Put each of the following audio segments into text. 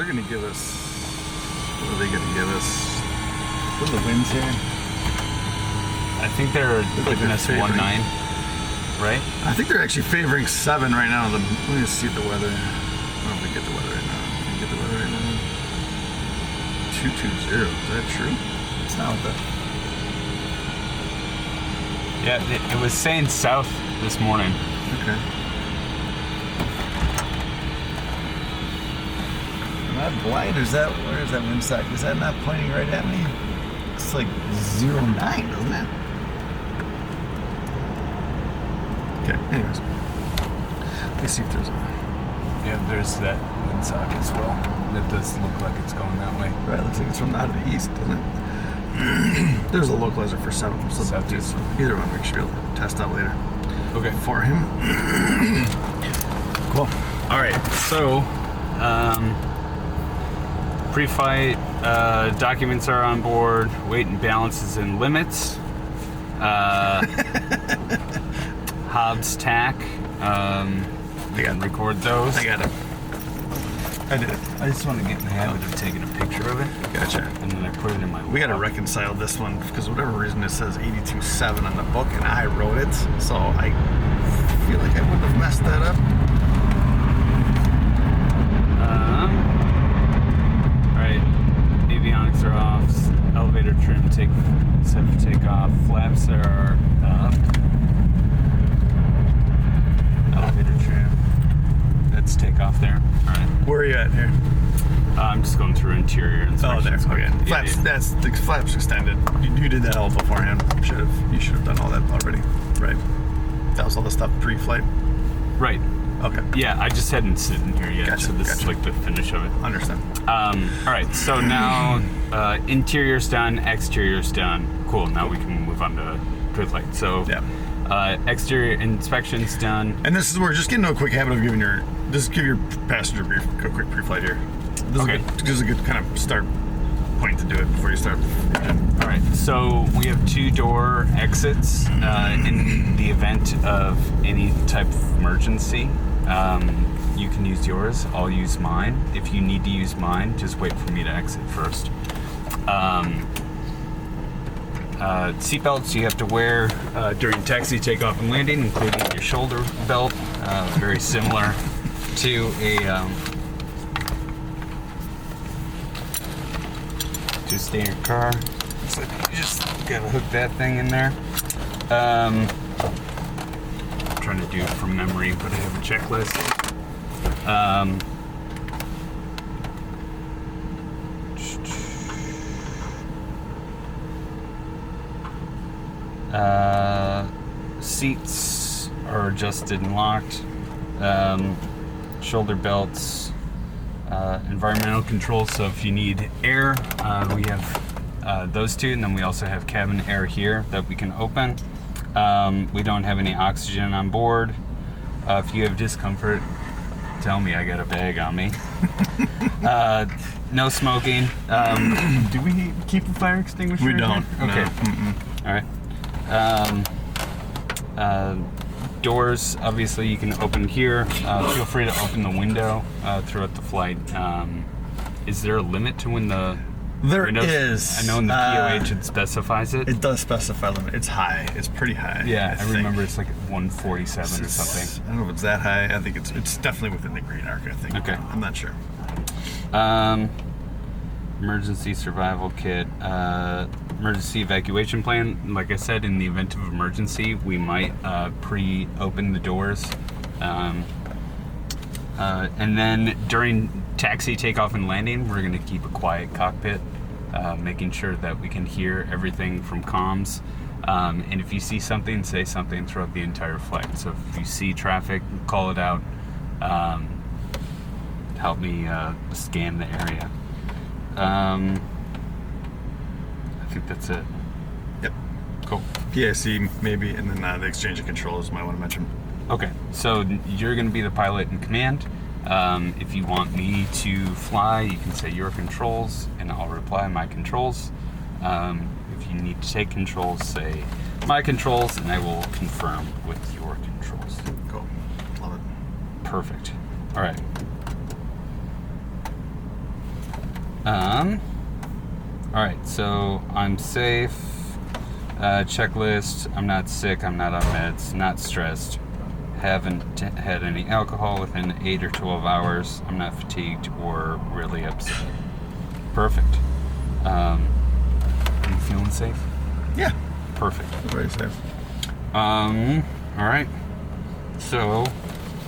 they're going to give us, what are they going to give us? What are the winds here? I think they're giving us 1-9, right? I think they're actually favoring 7 right now. Let me see the weather. I don't know if we get the weather right now. Can we get the weather right now? 220. Is that true? It's not what Yeah, it was saying south this morning. Okay. Am I blind? Or is that, where is that wind side? Is that not pointing right at me? It's like 0.9, doesn't it? Okay, anyways. Let me see if there's a... Yeah, there's that windsock as well. That does look like it's going that way. Right, looks like it's from out of the east, doesn't it? There's a localizer for 7. So Southeast. Either one we should be able to test out later. Okay. For him. Cool. All right, so pre-flight documents are on board, weight and balances and limits, Hobbs tack, we can record those. I got it. I did it. I just want to get in the habit of taking a picture of it. Gotcha. And then I put it in my We got to reconcile this one because whatever reason it says 82.7 on the book and I wrote it, so I feel like I wouldn't have messed that up. Alright, avionics are off, elevator trim set for takeoff, flaps are up, elevator trim, that's takeoff there. Alright. Where are you at here? I'm just going through interior inspection. Oh, there. Okay. Flaps. Yeah. That's the flaps extended. You did that all beforehand. You should have done all that already. Right. That was all the stuff pre-flight. Right. Okay. Yeah, I just hadn't sit in here yet, Gotcha, so this is like the finish of it. Understand. All right, so now interior's done, exterior's done. Cool. Now we can move on to pre-flight. So Yeah. exterior inspection's done. And this is where just get into a quick habit of giving your passenger brief, a quick pre-flight here. This is a good kind of start point to do it before you start. All right, so we have 2-door exits in the event of any type of emergency. You can use yours, I'll use mine. If you need to use mine, just wait for me to exit first. Seatbelts you have to wear during taxi, takeoff, and landing, including your shoulder belt, very similar to a standard car. Looks like you just gotta hook that thing in there. I'm trying to do it from memory, but I have a checklist. Seats are adjusted and locked. Shoulder belts, environmental controls. So if you need air, we have those two, and then we also have cabin air here that we can open. We don't have any oxygen on board. If you have discomfort, tell me, I got a bag on me. No smoking. Do we keep a fire extinguisher? We don't. Okay. No. All right. Doors, obviously, you can open here. Feel free to open the window throughout the flight. Is there a limit to when the There windows? is. I know in the POH it specifies it. It does specify limit. It's high. It's pretty high. Yeah, I think. remember it's like 147 or something. I don't know if it's that high. I think it's definitely within the green arc, I think. Okay. I'm not sure. Emergency survival kit, emergency evacuation plan. Like I said, in the event of emergency, we might pre-open the doors. And then during taxi, takeoff, and landing, we're going to keep a quiet cockpit, making sure that we can hear everything from comms. And if you see something, say something throughout the entire flight. So if you see traffic, call it out. Help me scan the area. I think that's it. Yep. Cool. PIC maybe, and then the exchange of controls might want to mention. Okay, so you're going to be the pilot in command. If you want me to fly, you can say your controls, and I'll reply my controls. If you need to take controls, say my controls, and I will confirm with your controls. Cool. Love it. Perfect. All right. All right, so I'm safe. Checklist, I'm not sick, I'm not on meds, not stressed, haven't had any alcohol within 8 or 12 hours, I'm not fatigued or really upset. Perfect. Are you feeling safe? Yeah. Perfect. Very safe. All right, so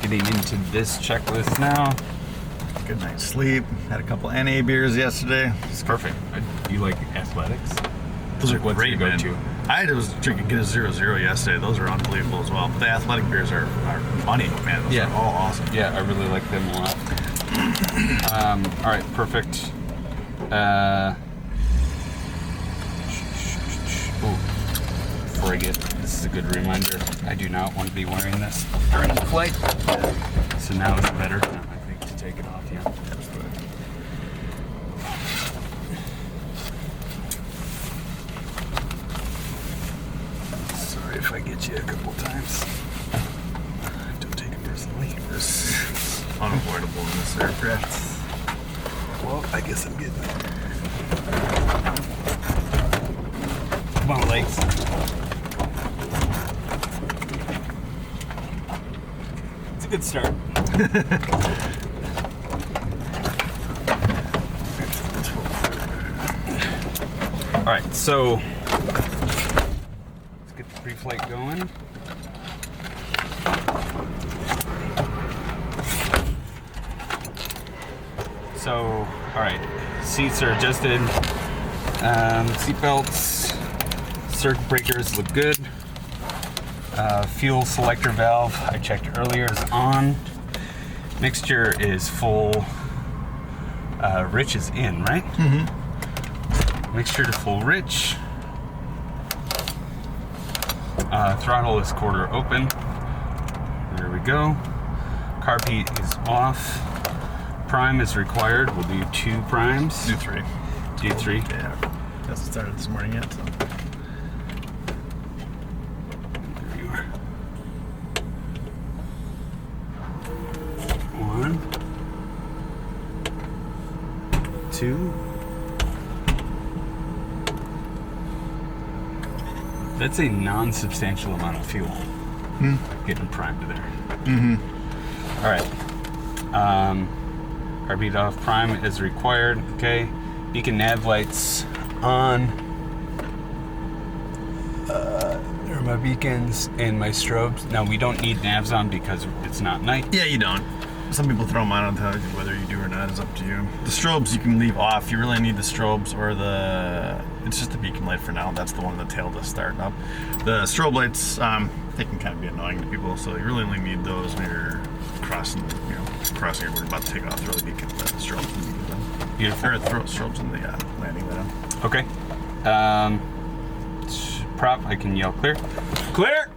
getting into this checklist now. Good night's sleep. Had a couple NA beers yesterday. It's perfect. You like athletics? Those are What's great, your man. go-to? I was drinking Guinness 0.0 yesterday. Those are unbelievable as well. But the athletic beers are money, man. Those Yeah. are all awesome. Yeah, I really like them a lot. All right, perfect. Ooh, before I get, this is a good reminder. I do not want to be wearing this during the flight. So now is a better time, I think, to take it off. Yeah. Sorry if I get you a couple times. Don't take it personally. It's unavoidable in this aircraft. Well, I guess I'm getting there. Come on, legs. It's a good start. All right, so let's get the pre-flight going. So, all right, seats are adjusted. Seat belts, circuit breakers look good. Fuel selector valve, I checked earlier, is on. Mixture is full. Rich is in, right? Mm-hmm. Mixture to full rich. Throttle is quarter open. There we go. Carb heat is off. Prime is required. We'll do 2 primes. Do 3. Do 3. Yeah. Hasn't started this morning yet. So. There you are. 1, 2. That's a non-substantial amount of fuel. Getting primed to there. Mm-hmm. All right. Carb off, prime is required. Okay. Beacon nav lights on. There are my beacons and my strobes. Now we don't need navs on because it's not night. Yeah, you don't. Some people throw them on whether you do or not is up to you. The strobes you can leave off. You really need the strobes or it's just the beacon light for now. That's the one the tail does start up. The strobe lights, they can kind of be annoying to people, so you really only need those when you're crossing or we're about to take off. Throw the beacon, the strobes and the beacons on. Beautiful. Or throw strobes in the landing light on. Okay. Prop, I can yell clear. Clear!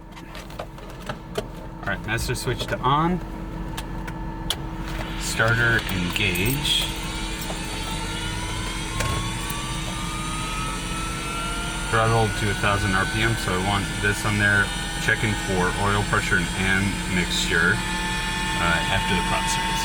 All right, master switch to on. Starter engage. Throttle to 1,000 RPM, so I want this on there. Checking for oil pressure and mixture after the prop series.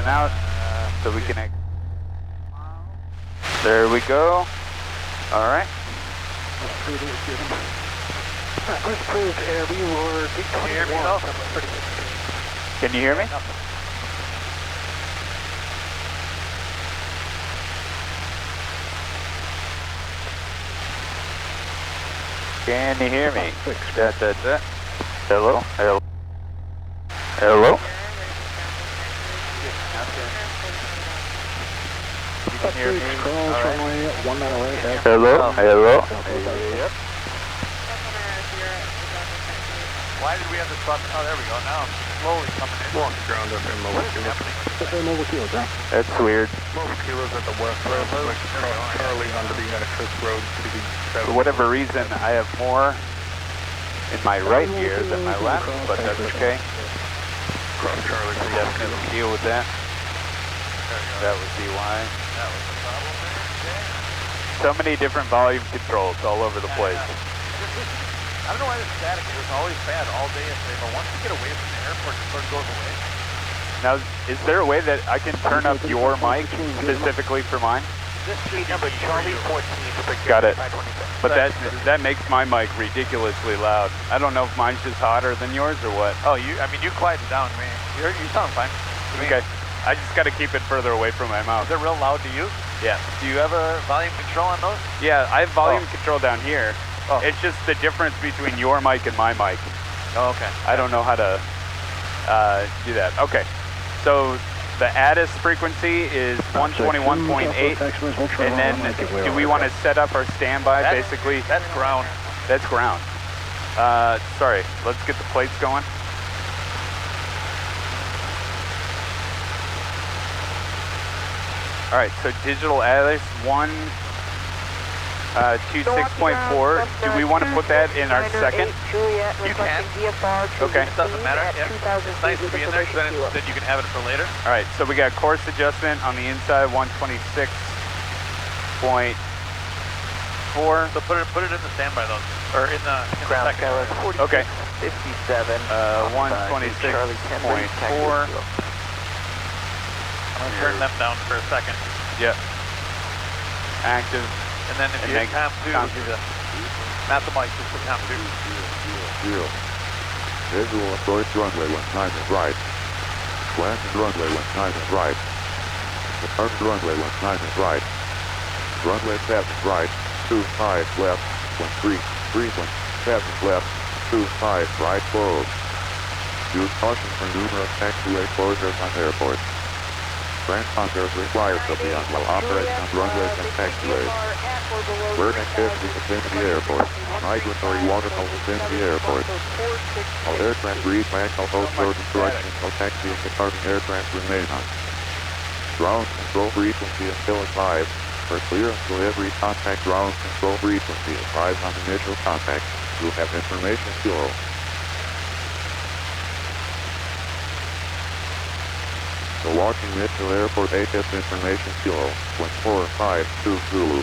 out so we can. There we go. All right. Approved air, we were Can you hear me? Can you hear me? Hello? Hello? Hello? You can hear me? Hello? Hello? Yep. Why did we have this button? Oh, there we go. Now I'm slowly coming in. Walk the ground up in What is happening? That's weird. Mobile kilos at the west road, like across Charlie onto the access road to the south. For whatever reason, I have more in my right gear than my left, but that's okay. Cross Charlie from Definitely deal with that. That would be why. That was the problem there. Okay. So many different volume controls all over the place. I don't know why this static is always bad all day yesterday, but once you get away from the airport, it sort of goes away. Now, is there a way that I can turn up your mic specifically for mine? This should be number Charlie 14. Got it. But that makes my mic ridiculously loud. I don't know if mine's just hotter than yours or what. Oh, I mean, you quieted down, man. You sound fine. Okay. I just got to keep it further away from my mouth. Is it real loud to you? Yeah. Do you have a volume control on those? Yeah, I have volume control down here. Oh. It's just the difference between your mic and my mic. Oh, okay. I don't know how to do that. Okay. So the ADIS frequency is 121.8. And then do we want to set up our standby basically? That's ground. That's ground. Sorry, let's get the plates going. All right, so digital ADIS 126.4. Do we want to put that in our second? You can. Okay. It doesn't matter. Yeah. It's nice to be in there because then you can have it for later. All right, so we got course adjustment on the inside, 126.4. So put it in the standby though, or in the Ground second. power, Okay. 57. 126.4. I'm gonna turn them down for a second. Yep. Active. And then if And you then hit com 2, not the mic, just the com 2. Zero. Visual approach runway when time is right. Blanket runway when time is right. Depart runway when time is right. Runway passing right. 25 left. 13. Frequent. Passing left. 25 right close. Use caution for numerous taxiway closures on airports. Transponders required to be on while operating on runways and taxiways. Bird activity within the airport. Migratory waterfowl within the airport. All aircraft read manual host road instructions while taxiing departing aircraft remain on. Ground control frequency is still at 5. For clearance to every contact, ground control frequency is 5 on initial contact. You have information below. The walking initial airport ATIS information kilo, 1452 Zulu.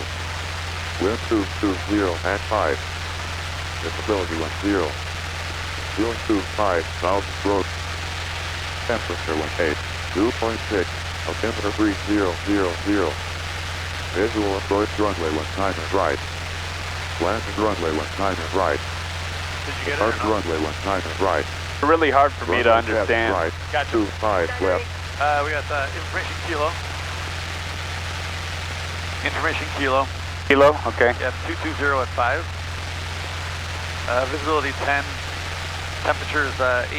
Wind 220 at 5. Visibility 10. Ceiling 25, south road. Temperature 18, 2.6, altimeter 3000. Visual approach runway when time is right. Landing runway when time is right. Did you get it or no? Runway when time is right. Really hard for me to understand. Right. Gotcha. 25 left. We got information kilo. Information kilo. Kilo? Okay. Yeah, 220 at 5. Visibility 10. Temperature is 18.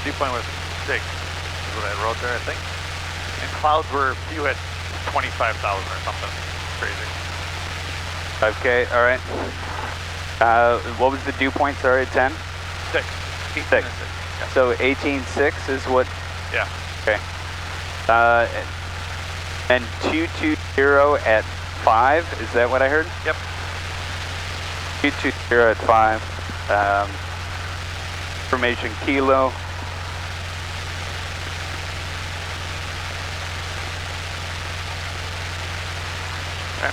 Dew point was 6. Is what I wrote there, I think. And clouds were few at 25,000 or something. Crazy. 5K, all right. What was the dew point, sorry, 10? 6. 6. Yeah. So 18.6 is what? Yeah. Okay. And 220 at 5, is that what I heard? Yep. 220 at 5. Information kilo.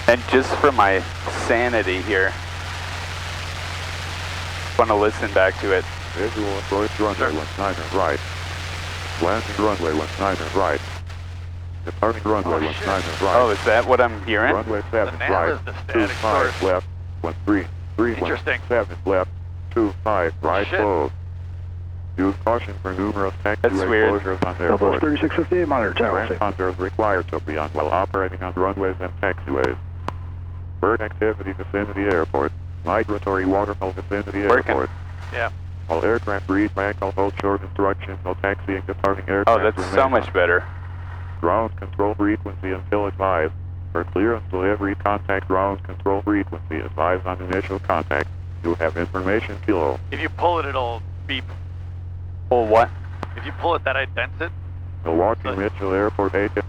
And just for my sanity here, I want to listen back to it. Visual approach runway when time is right. Landing runway 19 is right. Departing runway 19 is right. Oh, is that what I'm hearing? Runway 7 The nav right. is the static 25 source. left. 13 Interesting. 7 left. 25 right Shit. close. Use caution for numerous taxiway That's weird. closures on airports. 3658, monitor tower. Transponder is required to be on while operating on runways and taxiways. Bird activity vicinity airport. Migratory waterfowl vicinity Working. airport. Yeah. All aircraft read back all hold short instructions. No taxiing departing Oh, aircraft. that's remain so on. much better. Ground control frequency until advised. For clearance delivery, contact ground control frequency. Advised on initial contact. You have information kilo. If you pull it, it'll beep. Well, what? If you pull it, that idents it. Milwaukee So- Mitchell Airport 8. You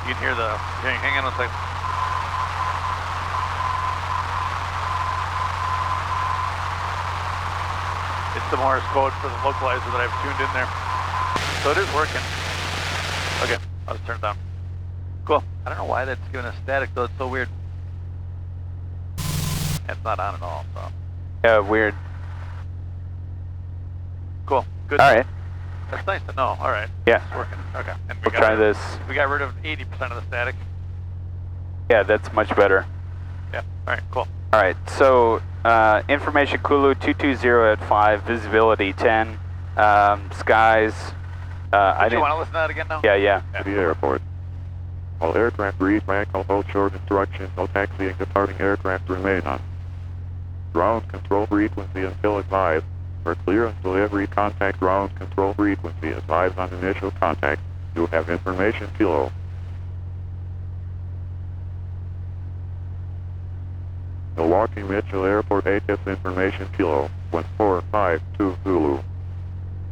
can hear the. Hang on a second. It's the Morse code for the localizer that I've tuned in there. So it is working. Okay, I'll just turn it down. Cool. I don't know why that's giving us static though. It's so weird. It's not on at all. So Yeah, weird. cool. Good. All right. That's nice to know. All right. Yeah. It's working. Okay. And We'll try this. We got rid of 80% of the static. Yeah, that's much better. Yeah. All right. Cool. All right, so information Kulu 220 at 5, visibility 10, skies. I Do you didn't. want to listen to that again now? Yeah. The airport. All aircraft read back all hold short instructions. No taxiing departing aircraft remain on. Ground control frequency until advised. For clearance delivery, contact ground control frequency. Advised on initial contact. You have information kilo. Milwaukee Mitchell Airport 8 information kilo. 1452 Zulu.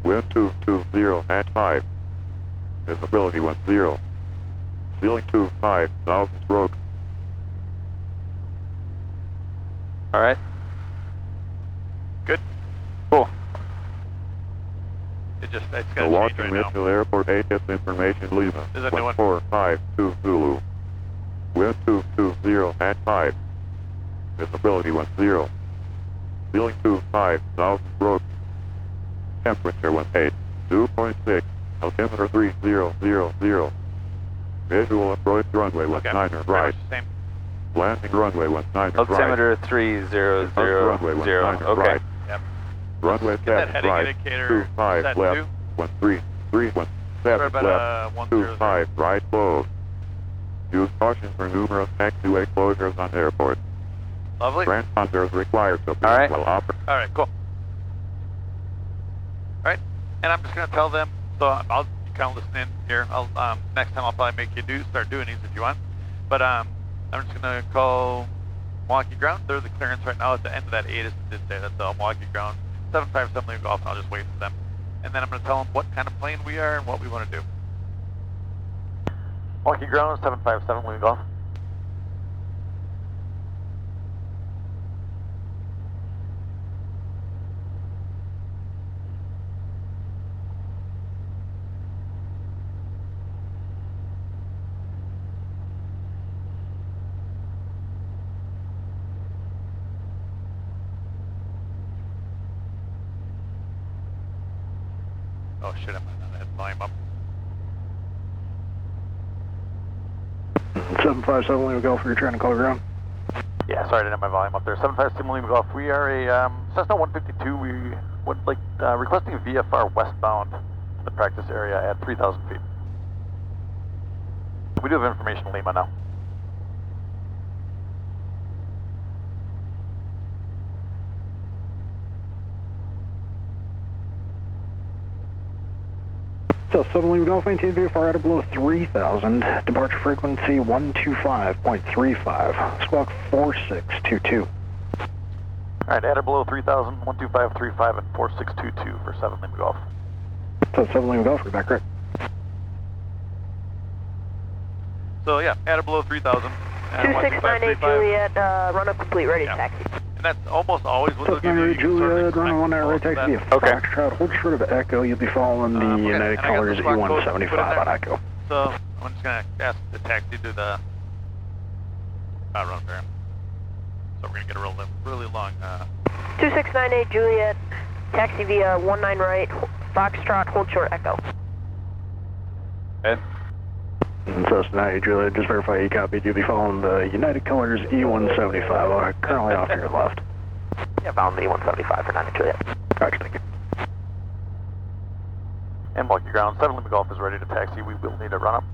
Wind 220 at 5. Visibility 10. Ceiling 25, 1000 stroke. All right. Good. Cool. It's got to Milwaukee change right now. Mitchell Airport 8 information Lima. Is that a new one? 1452 Zulu. Wind 220 at 5. Visibility 10. Ceiling 25, 1000 stroke. Temperature 18, 2.6. Altimeter 3000. Visual approach runway 19 Okay. right. Pretty much the same. Landing runway 19 right. Altimeter 3000. Runway 19 Okay. right. Yep. Runway Get that 7 heading right. indicator 25 set left. to. 133 17 About left. 100. 25 right closed. Use caution for numerous taxiway closures on airport. Lovely. Transponder is required to be All right. while operating. All right, cool. All right, and I'm just gonna tell them. So I'll kind of listen in here. I'll next time I'll probably make you start doing these if you want. But I'm just gonna call Milwaukee Ground. They're the clearance right now at the end of that 8 did say that the Milwaukee Ground 757 Lima Golf, and I'll just wait for them. And then I'm gonna tell them what kind of plane we are and what we want to do. Milwaukee Ground 757 Lima Golf. Oh shit, I might not have volume up. 757 Lima Golf, you're trying to call ground. Yeah, sorry I didn't have my volume up there. 757 Lima Golf. We are a Cessna 152. We would like requesting VFR westbound in the practice area at 3,000 feet. We do have information Lima now. So 7 Lima Golf, maintain VFR at or below 3,000. Departure frequency 125.35. Squawk 4622. All right, at or below 3,000, 125.35 and 4622 for 7 Lima Golf. So 7 Lima Golf, we're back right. So yeah, at or below 3,000. 2698 Juliet, run up complete, ready Yeah. taxi. And that's almost always what they'll give you. 698 You can sort of Juliet, running 19 right expect taxi most via of that. Okay. Foxtrot. Hold short of Echo, you'll be following the Okay, United and I got the colors squawk code, put it E175 there. on Echo. So I'm just gonna ask the taxi to the run there. So we're gonna get a really long 2698 Juliet, taxi via 19 right, Foxtrot, hold short, Echo. Ed? Cessna Juliet, just verify you copied. You'll be following the United Colors E175, currently off to your left. Yeah, found the E175 for 9 Juliet. Roger, thank you. And Monkey Ground, 7 Lima Golf is ready to taxi. We will need a run up.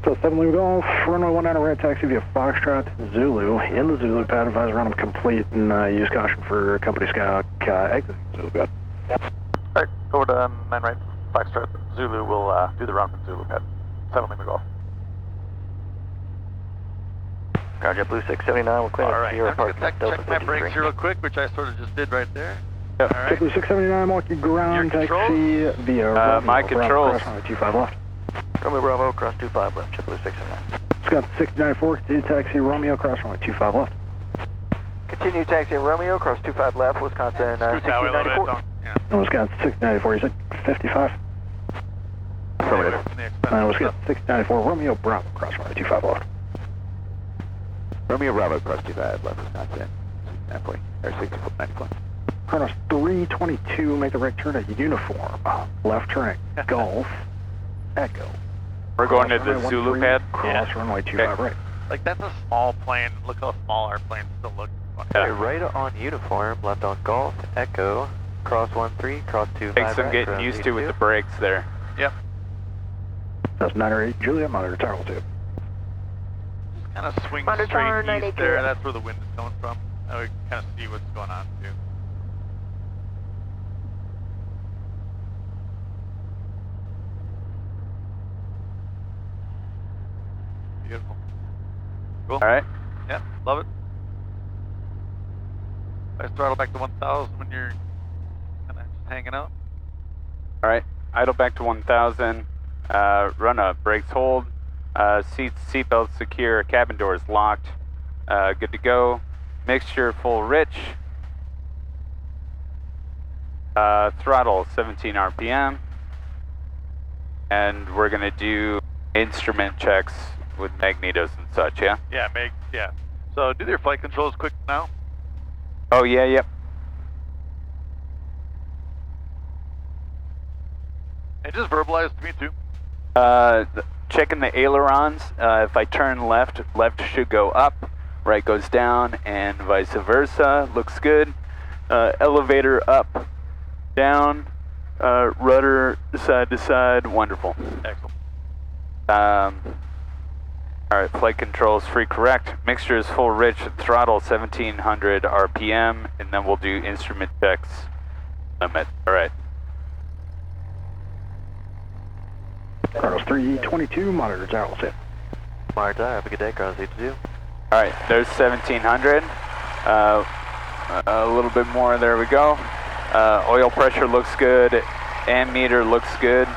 So 7 Lima Golf, runway 19 red taxi via Foxtrot, Zulu. In the Zulu pad, advise run up complete and use caution for company scout exit Zulu pad. Alright, over to 9 right, Foxtrot, Zulu will do the run from Zulu pad. 7 Lima Golf. Roger, Blue 679, we'll clear Alright, Sierra I'm Park. going to check my brakes here real quick, which I sort of just did right there. Yep. Alright. Blue 679, Monkey Ground Your taxi via my controls. cross runway 25 left. Romeo Bravo, cross 25 left, JetBlue 679. Scott 694, continue taxi Romeo, cross runway 25 left. Continue taxi Romeo, cross 25 left, Wisconsin Scoot that way a little bit, 1694. don't, yeah. No, Scott 694, you said 55? Affirmative. From the expensive Scott 694, Romeo Bravo, cross runway 25 left. Romeo Bravo, cross 25 left, Wisconsin 940, or 6494. Chronos 322, make the right turn at Uniform. Left turn at Golf, Echo. We're going to Cross the runway Zulu 13, pad? Cross runway 25 right. Like, that's a small plane. Look how small our plane still looks. Okay, right on Uniform, left on Golf, Echo, cross 13, cross 25 Takes some right, getting ground used to with 82. the brakes there. Yep. That's 908, Juliet, monitor tower 2. Just kind of swing Monitor tower, straight 98 east there. Juliet. That's where the wind is coming from. Now we can kind of see what's going on, too. Beautiful. Cool. All right. Yeah, love it. Nice throttle back to 1,000 when you're kind of just hanging out. All right. Idle back to 1,000. Run up. Brakes hold. Seatbelt secure. Cabin doors locked. Good to go. Mixture full rich. Throttle 17 RPM. And we're going to do instrument checks with magnetos and such, yeah? Yeah. So do their flight controls quick now. Oh, yeah, yep. And just verbalize to me too. Checking the ailerons. If I turn left, left should go up, right goes down, and vice versa. Looks good. Elevator up, down, rudder side to side. Wonderful. Excellent. All right, flight controls free correct. Mixture is full rich, throttle 1700 RPM, and then we'll do instrument checks limit. All right. Chronos 322, monitor tower set. Monitor tower, have a good day, cross 82. All right, there's 1700. A little bit more, there we go. Oil pressure looks good, ammeter looks good.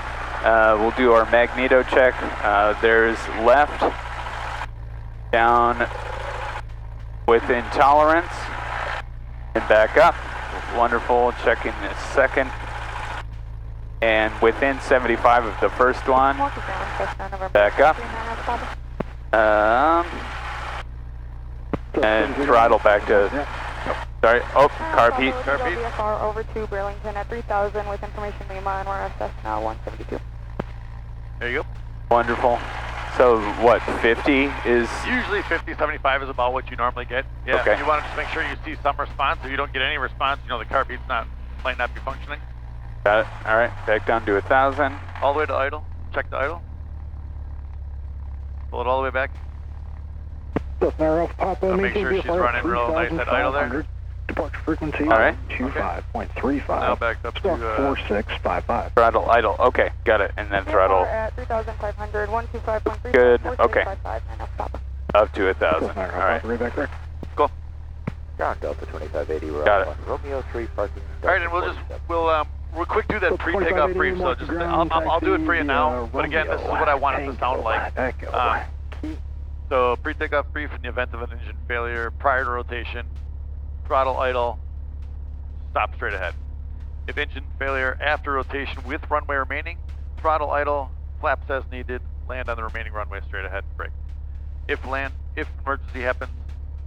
We'll do our magneto check. There's left, down within tolerance, and back up. Wonderful, checking this second. And within 75 of the first one, back up. And throttle back to, sorry, oh, carb heat. VFR over to Burlington at 3,000 with information Lima and we're at Cessna 172. There you go. Wonderful. So what, 50 is? Usually 50, 75 is about what you normally get. Yeah, Okay. you want to just make sure you see some response. If you don't get any response, you know the car beat's might not be functioning. Got it. All right, back down to 1,000. All the way to idle. Check the idle. Pull it all the way back. Cessna Alpha Papa, So make maintain sure she's VFR running real nice at idle there. 3,500. Departure frequency, All right. 25.35. Now back up to Squawk 4655. Throttle idle. Okay, got it. And then throttle at 3,500, 125.3. Good, okay. 4355 and Alpha Papa. up to 1,000. Cessna All Alpha right. Papa, right back there. Cool. Ground Delta 2580, we're Got on it. Romeo 3 parking. All right, and we'll quick do that So pre-takeoff 2580 brief. So just I'll do it for you now. But again, this is what I want it to sound like. Echo. So pre-takeoff brief in the event of an engine failure prior to rotation, throttle idle, stop straight ahead. If engine failure after rotation with runway remaining, throttle idle, flaps as needed, land on the remaining runway straight ahead, brake. If emergency happens,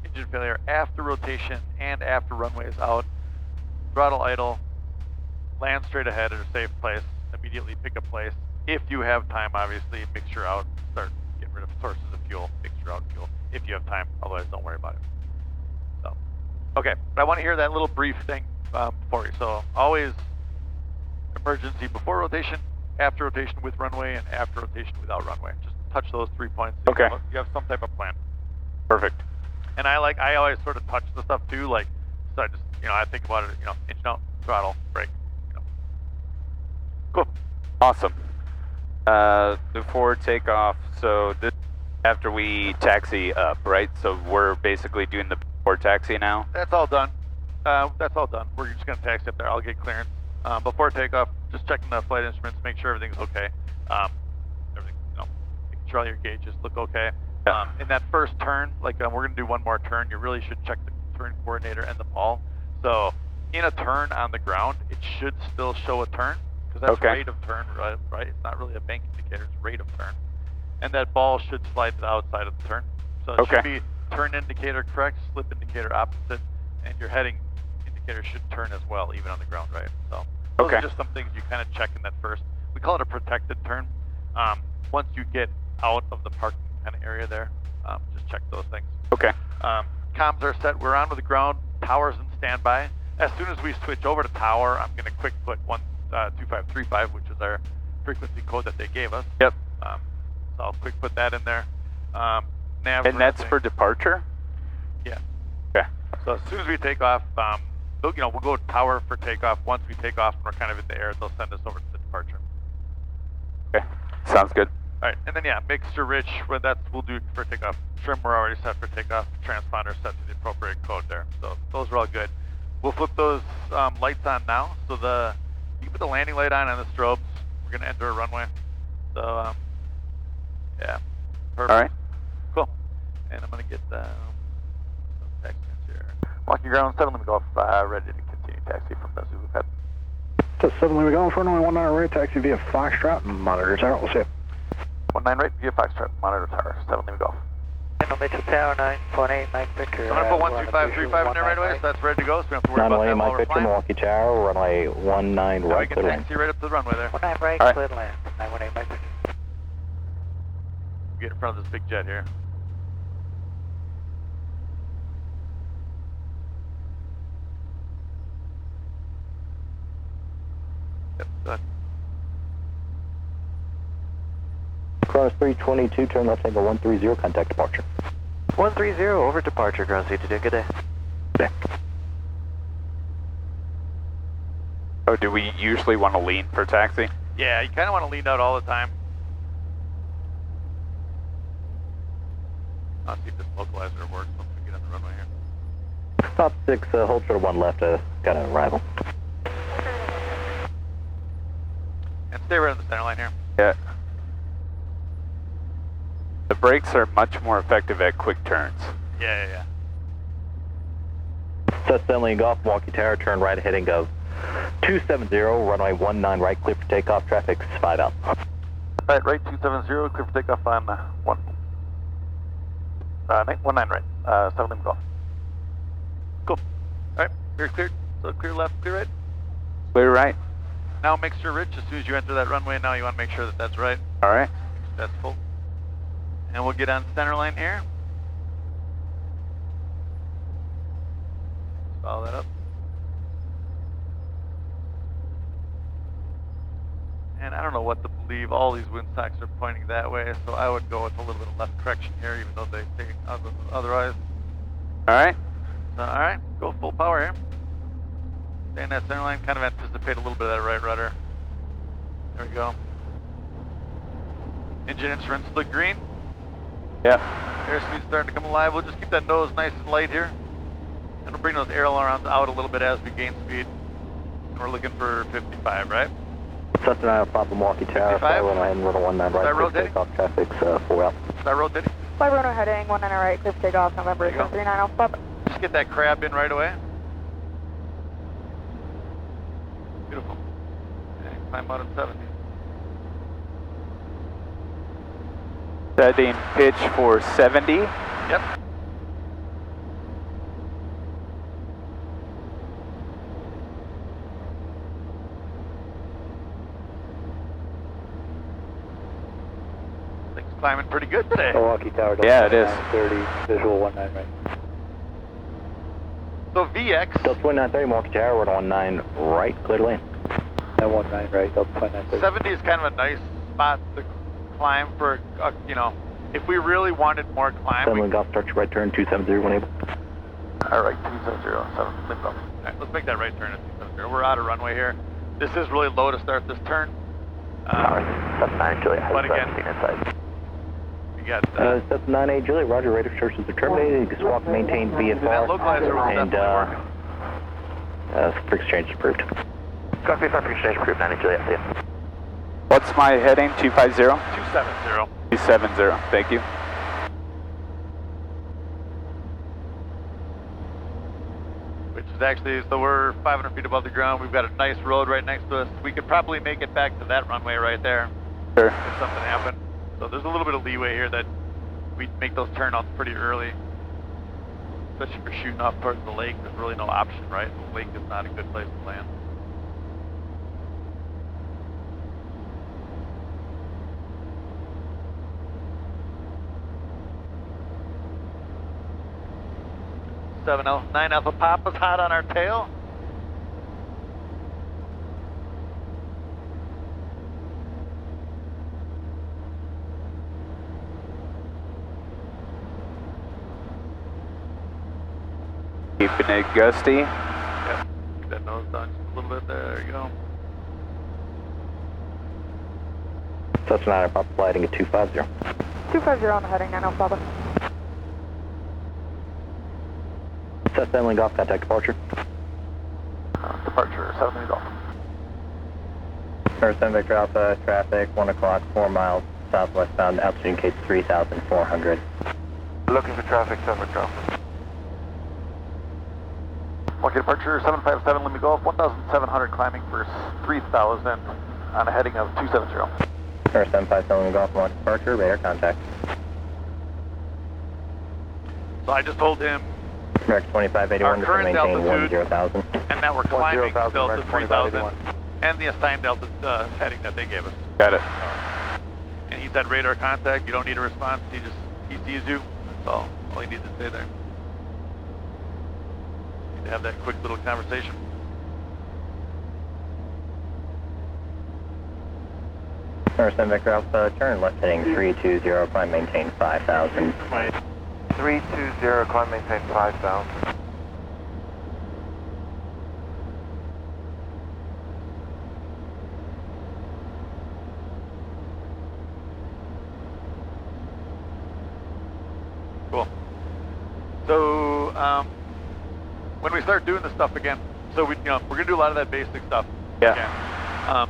engine failure after rotation and after runway is out, throttle idle, land straight ahead at a safe place, immediately pick a place. If you have time, obviously, mixture out, start getting rid of sources of fuel, mixture out fuel, if you have time, otherwise don't worry about it. So, okay, but I want to hear that little brief thing for you. So always emergency before rotation, after rotation with runway, and after rotation without runway. Just touch those 3 points. So Okay. you have some type of plan. Perfect. And I always sort of touch the stuff too, like, so I just, I think about it, engine out, throttle, brake, Cool. Awesome. Before takeoff, so this after we taxi up, right? So we're basically doing the before taxi now? That's all done. That's all done. We're just going to taxi up there. I'll get clearance. Before takeoff, just checking the flight instruments, make sure everything's okay. Everything, making sure all your gauges look okay. Yeah. In that first turn, like we're going to do one more turn, you really should check the turn coordinator and the ball. So in a turn on the ground, it should still show a turn, because that's Okay. rate of turn, right? It's not really a bank indicator, it's rate of turn. And that ball should slide to the outside of the turn. So it Okay. should be turn indicator correct, slip indicator opposite, and your heading indicator should turn as well, even on the ground, right? So those Okay. are just some things you kind of check in that first. We call it a protected turn. Once you get out of the parking kind of area there, just check those things. Okay. Comms are set. We're on with the ground. Tower's in standby. As soon as we switch over to tower, I'm going to quick put 12535, which is our frequency code that they gave us. Yep. So I'll quick put that in there. Nav And that's for departure? Yeah. Okay. So as soon as we take off, we'll go tower for takeoff. Once we take off and we're kind of in the air, they'll send us over to the departure. Okay. Sounds good. All right, and then mixture rich, we'll do for takeoff. Trim we're already set for takeoff. Transponder set to the appropriate code there. So those are all good. We'll flip those lights on now. So you can put the landing light on and the strobes. We're gonna enter a runway. So yeah, perfect. All right. Cool. And I'm gonna get some taxis here. Walking ground, 7 Lima Golf, ready to continue taxi from the Zulu pad. So 7 Lima Golf, runway 19 right, taxi via Foxtrot, monitor tower, we'll see you. 19 right via Foxtrot, monitor tower, 7 Lima Golf. Handle Mitchell Tower 9.8, Mike Victor. I'm gonna put 13535 in there right away, so that's ready to go, so we don't have to worry about that while Mike we're Victor, flying. Milwaukee Tower, runway 19 Now we right, can clear land. taxi right up to the runway there. 19 right, All right. clear land. 918 Mike Victor. Get in front of this big jet here. Yep, done. Cross 322, turn left angle 130, contact departure. 130 over departure, ground seat. Good day. Back. Oh, do we usually want to lean for taxi? Yeah, you kind of want to lean out all the time. I'll see if this localizer works once we get on the runway here. Stop 6, hold short of 1 left, got an arrival. And stay right on the center line here. Yeah. The brakes are much more effective at quick turns. Yeah. Set 7 Lima Golf, Milwaukee Tower, turn right heading of 270, runway 19 right, clear for takeoff, traffic's 5 out. Right, 270, clear for takeoff on 19 right, 7 Lima Golf. Cool. All right, we're cleared. So clear left, clear right. Clear right. Now mixture rich, as soon as you enter that runway, now you want to make sure that that's right. All right. That's full. And we'll get on center line here. Follow that up. And I don't know what to believe. All these windstocks are pointing that way, so I would go with a little bit of left correction here, even though they say otherwise. All right. All right, go full power here. Stay in that center line, kind of anticipate a little bit of that right rudder. There we go. Engine instruments look green. Yeah. Airspeed's starting to come alive. We'll just keep that nose nice and light here. And we'll bring those ailerons out a little bit as we gain speed. And we're looking for 55, right? Sutton Isle, Papa, Milwaukee Tower, 55? fly runway and runway 19 right, Start clear for rotating? takeoff, traffic's 4 out. Start rotating. Flight runway heading 19 right, clear for takeoff, November There you go. 739 Alpha. Just get that crab in right away. Beautiful. And climb out at 70. Setting pitch for 70. Yep. climbing pretty good today. Milwaukee Tower. Yeah, it is. 30, visual 19 right. So VX, Delta 2930, Milwaukee Tower, we're on 19 right, clear to land. 19 right, Delta 2930. 70 is kind of a nice spot to climb for, you know, if we really wanted more climb. 7 Golf, start your right turn, 270 when able. All right, 270, 7, lift off. All right, let's make that right turn at 270. We're out of runway here. This is really low to start this turn. That's 9 Juliet. But again, inside. we got, That's 9-8 Juliet, Roger, radar searches are terminated. You can swap maintain that VFR. localizer was And, definitely for exchange approved. Copy, for exchange approved, 9-8 Juliet, see ya. What's my heading? 250? 270. 270. Thank you. Which is actually, so we're 500 feet above the ground. We've got a nice road right next to us. We could probably make it back to that runway right there. Sure. If something happened. So there's a little bit of leeway here that we make those turnouts pretty early. Especially if you're shooting off towards the lake, there's really no option, right? The lake is not a good place to land. Nine Alpha Papa's hot on our tail. Keeping it gusty. Yep. Keep that nose down just a little bit there. There you go. That's 9 Papa flighting at 250. 250 on the heading, 9 Alpha Papa. Set 7 Golf, contact departure. Departure, 7 Golf. First 7 Victor Alpha, traffic, 1 o'clock, 4 miles, southwestbound, altitude indicates 3,400. Looking for traffic, 7 Victor Alpha. Okay, departure 757 Lima Golf, 1,700 climbing for 3,000 on a heading of 270. First 757 Golf, 1 departure, radar contact. So I just told him, American 2581 to current maintain altitude 10,000. and that we're climbing 10,000, still to American 3,000 2581. and the assigned altitude heading that they gave us. Got it. And he said radar contact, you don't need a response, he sees you. That's all he needs to say there. Need to have that quick little conversation. First 7 Victor Alpha, turn left heading 320, climb maintain 5,000. 320, climb maintain 5,000. Cool. So, when we start doing this stuff again, so we're gonna do a lot of that basic stuff. Yeah. Again.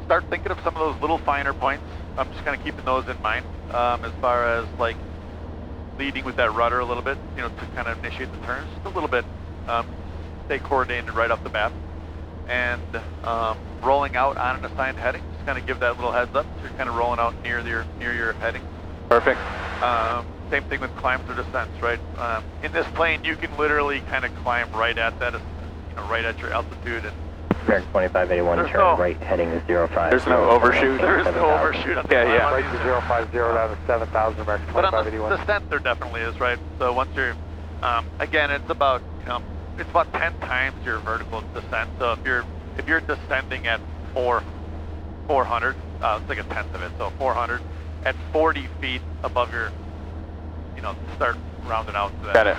Start thinking of some of those little finer points. I'm just kind of keeping those in mind, as far as like leading with that rudder a little bit, to kind of initiate the turns just a little bit. Stay coordinated right off the bat, and rolling out on an assigned heading. Just kind of give that little heads up. So you're kind of rolling out near your heading. Perfect. Same thing with climbs or descents, right? In this plane, you can literally kind of climb right at that, right at your altitude. And American 2581, There's turn no- right heading 05. There's no overshoot. there is no overshoot on the Yeah, yeah. Right to 050 down to 7,000, American But on the 2581. descent, there definitely is, right? So once you're, again, it's about 10 times your vertical descent. So if you're descending at 400, it's like a tenth of it. So 400 at 40 feet above your, start rounding out to that, Got it.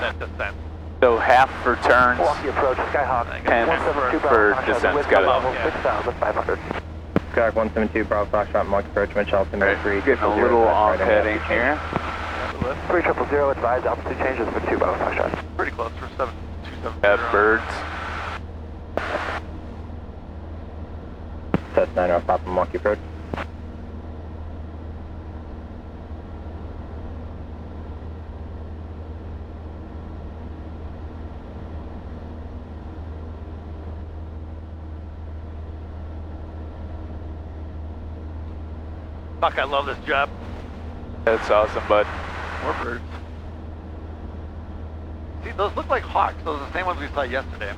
That descent. So half for turns, Milwaukee approach, Skyhawk. 10 for descents. Got it. 6,500. Skyhawk 172, Bravo Foxtrot, Mark approach, Mitch Alton, Right. 3. Getting a little off heading here. 3000, advise altitude changes for 2 Bravo Foxtrot. Pretty close for 7270. Got birds. That's 9 Papa Milwaukee approach. Fuck, I love this job. That's awesome, bud. More birds. See, those look like hawks. Those are the same ones we saw yesterday.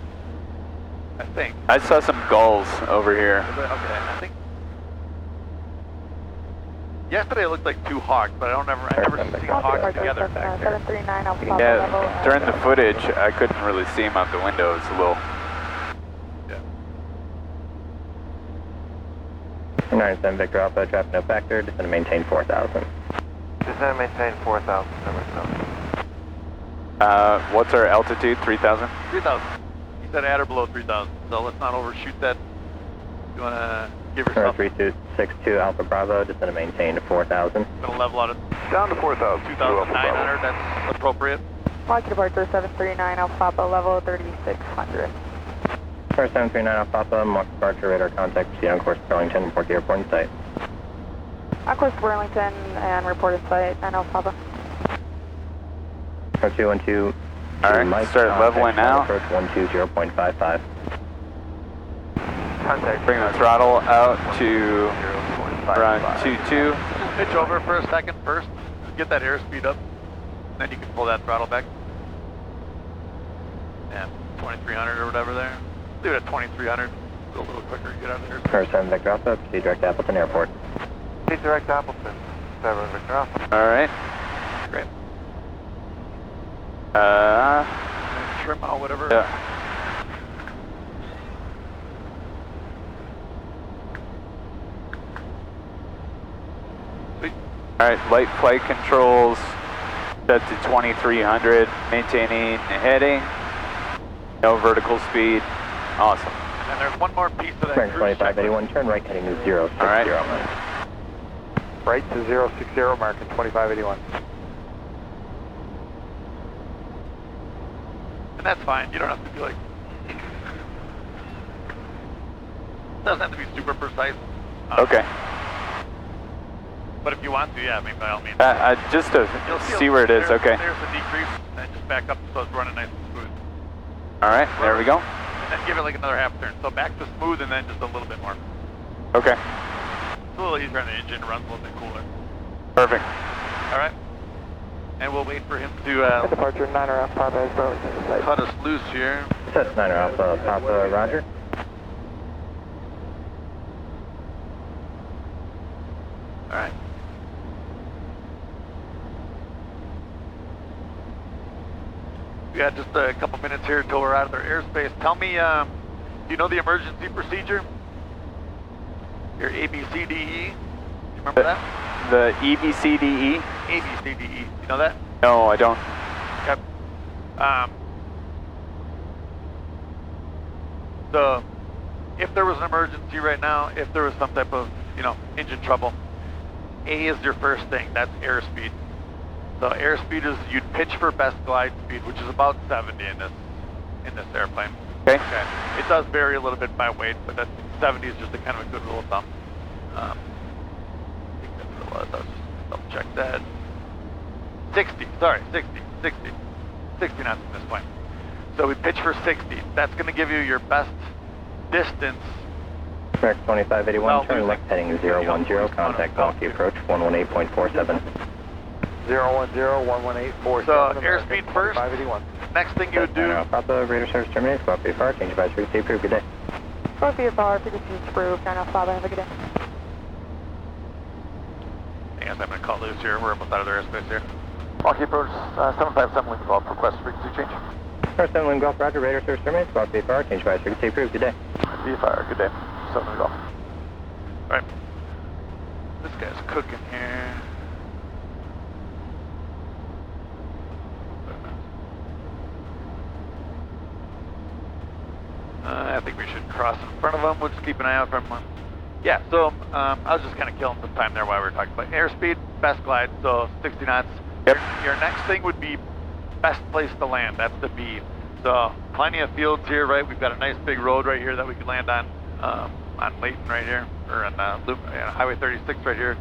I think. I saw some gulls over here. Okay, I think. Yesterday it looked like two hawks, but I never seen hawks together back there. 739 Alpha Papa Yeah, level. during the footage, I couldn't really see him out the window. It's a little. Yeah. 97 Victor Alpha, traffic no factor, just going to maintain 4,000. Just gonna maintain 4,000. What's our altitude? 3,000? 3,000. He said at or below 3,000, so let's not overshoot that. You want to give yourself... 3262 Alpha Bravo, just going to maintain 4,000. Going to level out at Down to 4,000. 2,900, that's appropriate. Launch departure 739 Alpha Papa level 3600. First 739 Alpha Papa, mark departure, radar contact, proceed on course to Burlington, report to airport in sight. On course to Burlington and report in sight, 9 Alpha Papa. 212. Alright, start leveling out. Approach 120.55. Contact. Bring the throttle out to run 22. Just pitch over for a second first, get that airspeed up, then you can pull that throttle back. Yeah, 2,300 or whatever there. Do it at 2,300, go a little quicker, get out of there. First 7 Victor Alpha, proceed direct to Appleton Airport. Proceed direct to Appleton. 7 Victor Alpha. Alright. Great. Trim out whatever. Yeah. Sweet. Alright, light flight controls set to 2,300, maintaining heading, no vertical speed. Awesome. And there's one more piece of that Frank cruise 2581, turn right heading to 060. Alright. Right to 060, marking 2581. And that's fine, you don't have to be like... Doesn't have to be super precise. Okay. But if you want to, yeah, I mean, by all means. Just to You'll see where it is, there's- okay. There's the decrease, and just back up so it's running nice and smooth. Alright, there we go. And then give it like another half turn. So back to smooth and then just a little bit more. Okay, It's a little easier on the engine, runs a little bit cooler. perfect. Alright? And we'll wait for him to Departure 9 Alpha Papa is Burlington in sight. cut us loose here. That's 9 Alpha Papa, roger. Alright. We got just a couple minutes here until we're out of their airspace. Tell me, do you know the emergency procedure? Your ABCDE? You remember that? The EBCDE? ABCDE. You know that? No, I don't. Yep. So, if there was an emergency right now, if there was some type of, engine trouble, A is your first thing. That's airspeed. So airspeed is you'd pitch for best glide speed, which is about 70 in this airplane. Okay. It does vary a little bit by weight, but that 70 is just a kind of a good rule of thumb. I think that's what it was. I'll just double check that. 60 knots at this point. So we pitch for 60. That's going to give you your best distance. American 2581, Well, turn left heading to 010, contact Donkey approach 118.47. 010-11847. So airspeed first. 581. Next thing you would do. Papa, radar service terminates, go up to far, change advisory, stay approved, good day. Go for your bar, frequency approved, 9 Alpha Papa, have a good day. I guess I'm going to call loose here. We're almost out of their airspace here. Rocky approach 757 Link Golf, request frequency change. First 7 Golf, roger, radar service terminates, go up to far, change advisory, stay approved, good day. Be fire, good day. 7 Golf. Alright. This guy's cooking here. I think we should cross in front of them. We'll just keep an eye out for him. Yeah, so I was just kind of killing some time there while we were talking about airspeed, best glide, so 60 knots. Yep. Your next thing would be best place to land. That's the B. So plenty of fields here, right? We've got a nice big road right here that we can land on Layton right here, or on Highway 36 right here.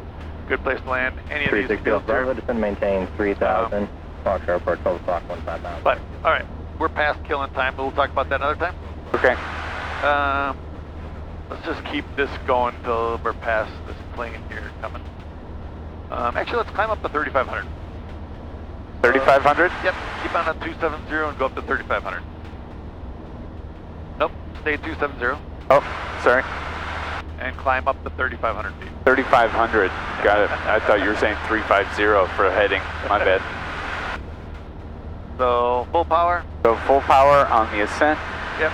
Good place to land. Any of these 36 fields here. Bravo, just going to maintain 3,000, Fox Airport, 12 o'clock, 15 miles. But, all right, we're past killing time, but we'll talk about that another time. Okay. Let's just keep this going until we're past this plane here coming. Actually, let's climb up to 3,500. 3,500? Yep, keep on at 270 and go up to 3,500. Nope, stay at 270. Oh, sorry. and climb up to 3,500 feet. 3,500. Got it. I thought you were saying 350 for heading. My bad. So full power. So full power on the ascent. Yep.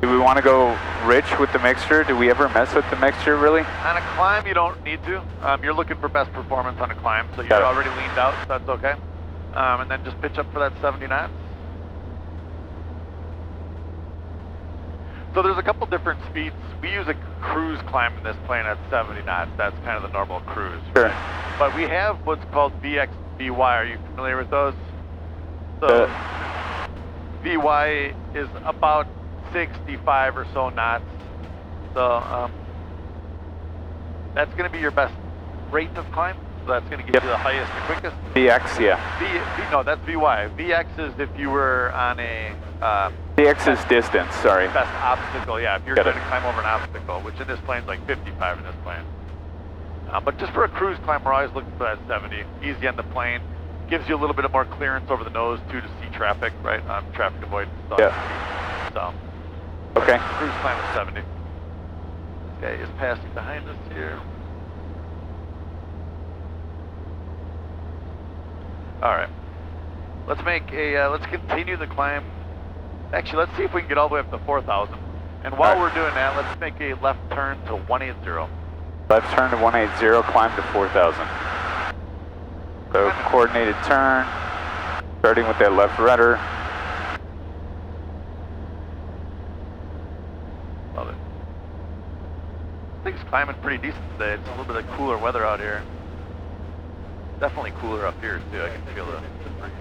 Do we want to go rich with the mixture? Do we ever mess with the mixture, really? On a climb, you don't need to. You're looking for best performance on a climb, so you're Got it. already leaned out, so that's okay. And then just pitch up for that 70 knots. So there's a couple different speeds. We use a cruise climb in this plane at 70 knots. That's kind of the normal cruise. Sure. Right? But we have what's called VX, VY. Are you familiar with those? So VY is about 65 or so knots. So that's going to be your best rate of climb. So that's going to get you the highest and quickest. VX, yeah. No, that's VY. VX is if you were on a... VX is distance, sorry. Best obstacle, yeah. If you're Got trying it. to climb over an obstacle, which in this plane's like 55 in this plane. But just for a cruise climb, we're always looking for that 70. Easy on the plane. Gives you a little bit of more clearance over the nose, too, to see traffic, right? Traffic avoidance. Yeah. So, Okay. cruise climb is 70. This guy is passing behind us here. All right. Let's continue the climb. Actually, let's see if we can get all the way up to 4,000. And while we're doing that, let's make a left turn to 180. Left turn to 180, climb to 4,000. So coordinated turn, starting with that left rudder. Love it. Thing's climbing pretty decent today. It's a little bit of cooler weather out here. Definitely cooler up here too. I can feel the breeze.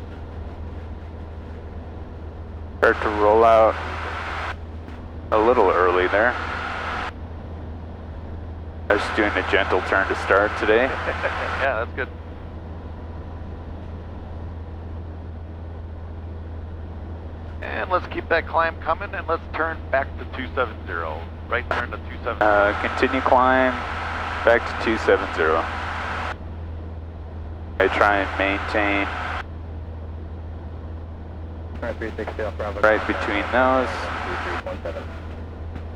Start to roll out a little early there. I was doing a gentle turn to start today. Yeah, that's good. And let's keep that climb coming, and let's turn back to 270. Right turn to 270. Continue climb back to 270. I try and maintain right between those.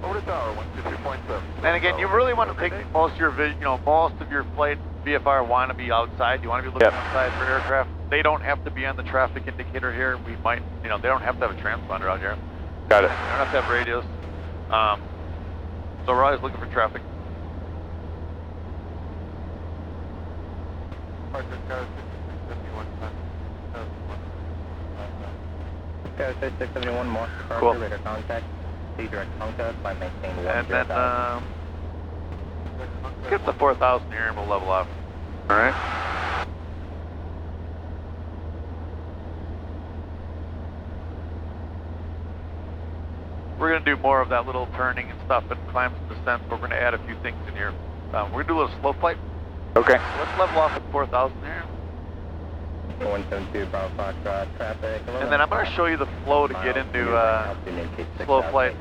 Over to tower, 123.7. And again, you really want to take most of your most of your flight VFR want to be outside. You want to be looking outside for aircraft. They don't have to be on the traffic indicator here. We might, they don't have to have a transponder out here. Got it. They don't have to have radios. So we're always looking for traffic. Okay, 671 more. Cool. Radar contact. See direct contact by maintaining And then let's get to 4,000 here and we'll level off. All right. We're going to do more of that little turning and stuff and climbs and descents, but we're going to add a few things in here. We're going to do a little slow flight. Okay. So let's level off at 4,000 here. 172 Bravo Foxtrot traffic. And then I'm going to show you the flow to get into slow flight,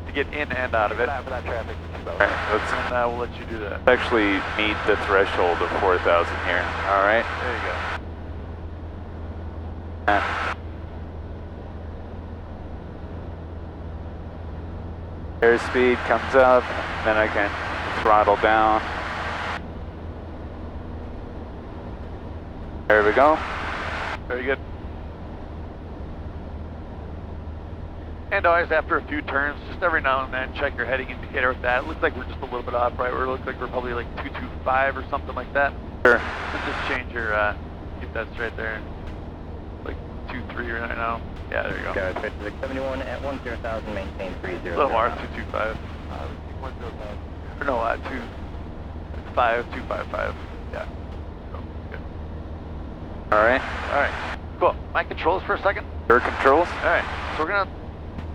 to get in and out of it. All right, And we'll let you do that. let's actually meet the threshold of 4,000 here. All right. There you go. Airspeed comes up, then I can throttle down. There we go. Very good. And always after a few turns, just every now and then, check your heading indicator with that. It looks like we're just a little bit off, right? It looks like we're probably like 225 or something like that. Sure. So just change your, keep that straight there. Like 23 right now. Yeah, there you go. Go, 671 at 10,000, maintain 30. A little more, 225. Or no, 255, 255. Yeah. So, good. All right. All right. Cool. My controls for a second. Air controls. All right. So we're gonna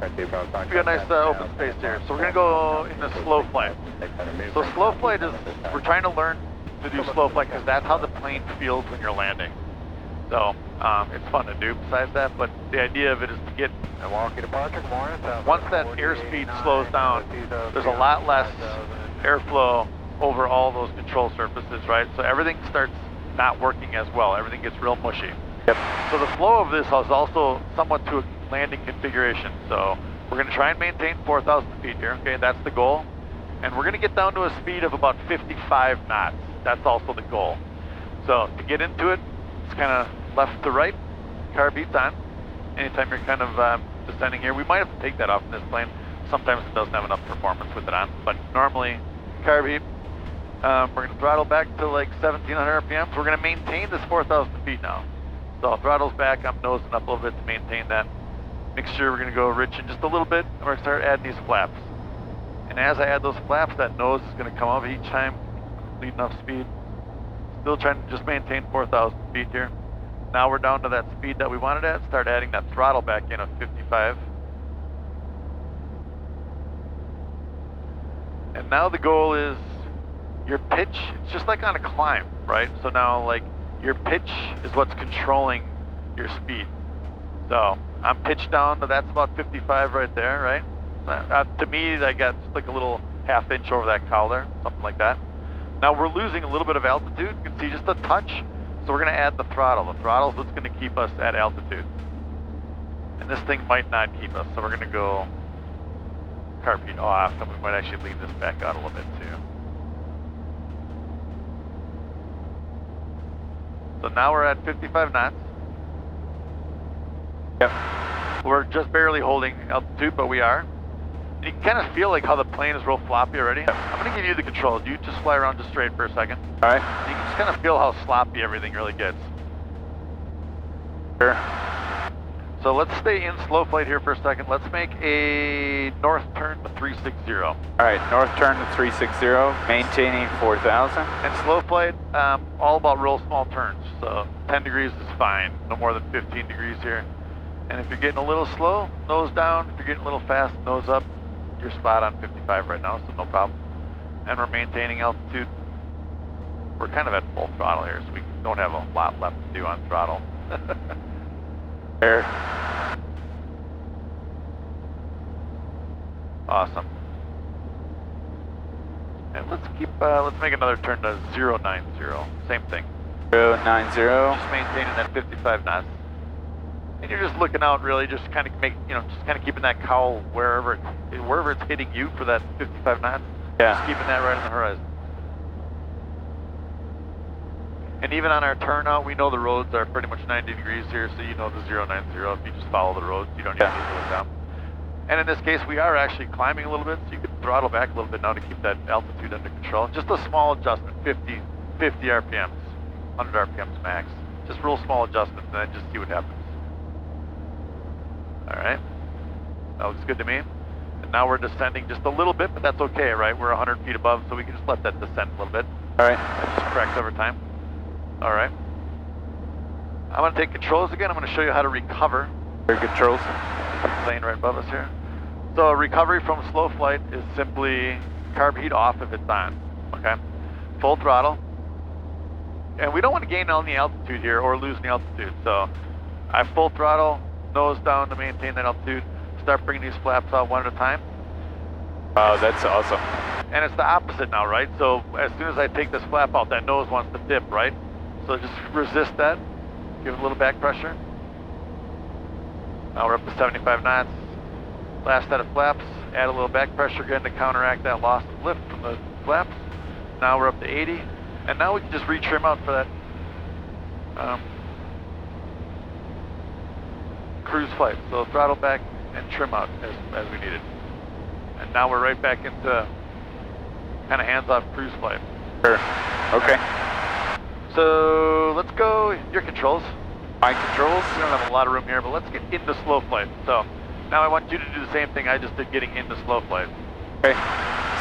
we got a nice open space here. So we're gonna go into slow flight. So slow flight is, we're trying to learn to do slow flight because that's how the plane feels when you're landing. So it's fun to do besides that, but the idea of it is to get, once that airspeed slows down, there's a lot less airflow over all those control surfaces, right? So everything starts not working as well. Everything gets real mushy. Yep. So the flow of this is also somewhat to a landing configuration. So we're going to try and maintain 4,000 feet here. Okay, that's the goal. And we're gonna get down to a speed of about 55 knots. That's also the goal. So to get into it, it's kind of left to right, carb heat's on. Anytime you're kind of descending here, we might have to take that off in this plane. Sometimes it doesn't have enough performance with it on, but normally carb heat. We're gonna throttle back to like 1700 RPM. So we're gonna maintain this 4,000 feet now. So throttle's back, I'm nosing up a little bit to maintain that. Mixture, we're gonna go rich in just a little bit, and we're gonna start adding these flaps. And as I add those flaps, that nose is gonna come up each time, lead enough speed. Still trying to just maintain 4,000 feet here. Now we're down to that speed that we wanted at. Start adding that throttle back in at 55. And now the goal is your pitch. It's just like on a climb, right? So now like your pitch is what's controlling your speed. So I'm pitched down to that's about 55 right there, right? To me, I got just like a little half inch over that cowl there, something like that. Now we're losing a little bit of altitude. You can see just a touch. So we're gonna add the throttle. The throttle is what's gonna keep us at altitude. And this thing might not keep us. So we're gonna go carb heat off, and we might actually lean this back out a little bit too. So now we're at 55 knots. Yep. We're just barely holding altitude, but we are. And you can kind of feel like how the plane is real floppy already. Yep. I'm going to give you the controls. You just fly around just straight for a second. All right. You can just kind of feel how sloppy everything really gets. Sure. So let's stay in slow flight here for a second. Let's make a north turn to 360. All right, north turn to 360, maintaining 4,000. And slow flight, all about real small turns. So 10 degrees is fine, no more than 15 degrees here. And if you're getting a little slow, nose down. If you're getting a little fast, nose up. You're spot on 55 right now, so no problem. And we're maintaining altitude. We're kind of at full throttle here, so we don't have a lot left to do on throttle. Air. Awesome. And let's make another turn to 090. Same thing. 090. Just maintaining that 55 knots. And you're just looking out, really, just kind of just kind of keeping that cowl wherever it's hitting you for that 55 knots. Yeah. Just keeping that right on the horizon. And even on our turnout, we know the roads are pretty much 90 degrees here, so you know the 090. If you just follow the roads, you don't even need to look down. And in this case, we are actually climbing a little bit, so you can throttle back a little bit now to keep that altitude under control. Just a small adjustment, 50 RPMs, 100 RPMs max. Just real small adjustments, and then just see what happens. All right, that looks good to me. And now we're descending just a little bit, but that's okay, right? We're 100 feet above, so we can just let that descend a little bit. All right. That just corrects over time. All right. I'm gonna take controls again. I'm gonna show you how to recover. Air controls. Plane right above us here. So recovery from slow flight is simply carb heat off if it's on, okay? Full throttle. And we don't want to gain any altitude here or lose any altitude. So I full throttle, nose down to maintain that altitude. Start bringing these flaps out one at a time. Wow, that's awesome. And it's the opposite now, right? So as soon as I take this flap out, that nose wants to dip, right? So just resist that. Give it a little back pressure. Now we're up to 75 knots. Last set of flaps. Add a little back pressure again to counteract that loss of lift from the flaps. Now we're up to 80. And now we can just retrim out for that cruise flight. So throttle back and trim out as we need it. And now we're right back into kind of hands-off cruise flight. Sure. Okay. So let's go your controls. My controls. We don't have a lot of room here, but let's get into slow flight. So now I want you to do the same thing I just did getting into slow flight. Okay.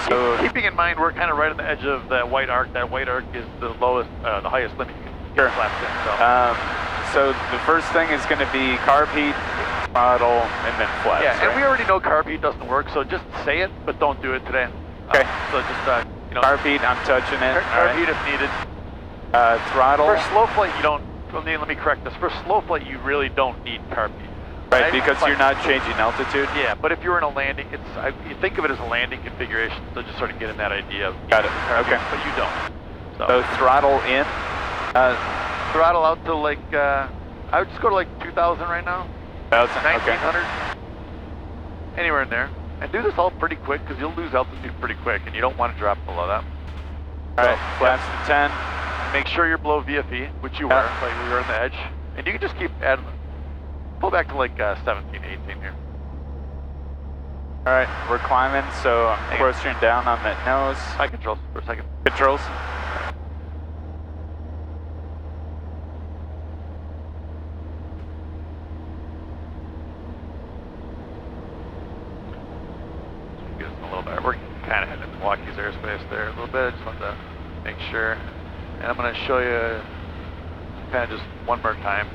So keeping in mind we're kind of right on the edge of that white arc. That white arc is the lowest, the highest limit you can get flaps in. so the first thing is going to be carb heat, throttle, and then flaps. Yeah, and right? we already know carb heat doesn't work, so just say it, but don't do it today. Okay. So just carb heat, I'm touching it. Carb heat if needed. Throttle. For slow flight, you don't. Let me correct this. For slow flight, you really don't need carb heat. Right, because you're not changing altitude. Yeah, but if you're in a landing, you think of it as a landing configuration, so just sort of getting that idea of Got it. carb Okay. heat, but you don't. So throttle in. Throttle out to like I would just go to like 2,000 right now. 1,000. Okay. 1,900. Anywhere in there. And do this all pretty quick because you'll lose altitude pretty quick and you don't want to drop below that. Alright, flaps to 10. Make sure you're below VFE, which you were, like we were on the edge. And you can just keep adding, pull back to like 17, 18 here. Alright, we're climbing, so I'm thrusting down on that nose. High controls for a second. Controls. Get us a little bit. We're kind of heading Milwaukee's airspace there a little bit. I just wanted to make sure. And I'm going to show you kind of just one more time.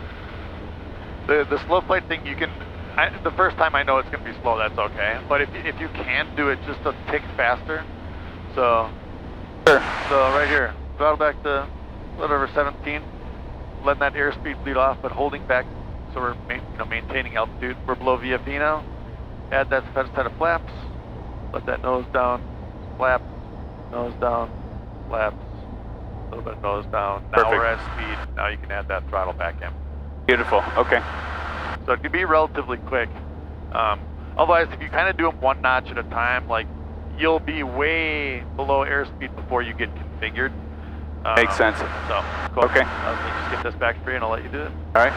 The slow flight thing, you can, the first time I know it's going to be slow, that's okay. But if you can do it just a tick faster, so right here, throttle back to a little over 17, letting that airspeed bleed off, but holding back, so we're maintaining altitude. We're below VFE now. Add that set of flaps, let that nose down, flap, nose down, flaps, a little bit of nose down. Now Perfect. we're at speed. Now you can add that throttle back in. Beautiful, okay. So it can be relatively quick. Otherwise, if you kind of do them one notch at a time, like you'll be way below airspeed before you get configured. Makes sense. So, cool. Okay. Let me just get this back free and I'll let you do it. Alright.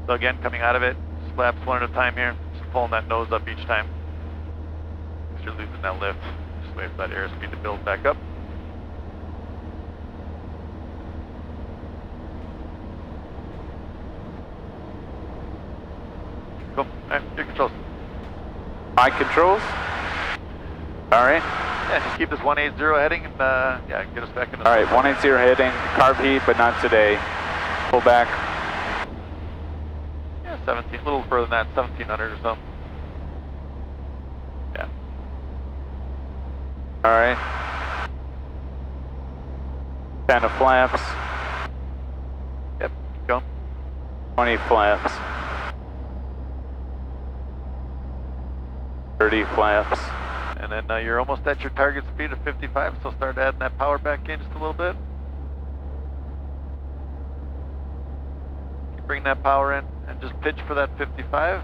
So again, coming out of it, flaps one at a time here. Just pulling that nose up each time. Because you're losing that lift. Just wait for that airspeed to build back up. Cool. Alright, your controls. My controls. Alright. Yeah, just keep this 180 heading and yeah, get us back in the... Alright, 180 heading, carb heat, but not today. Pull back. Yeah, 17, a little further than that, 1700 or so. Yeah. Alright. 10 of flaps. Yep, keep going. 20 flaps. 30 flaps. And then you're almost at your target speed of 55, so start adding that power back in just a little bit. Keep bringing that power in and just pitch for that 55.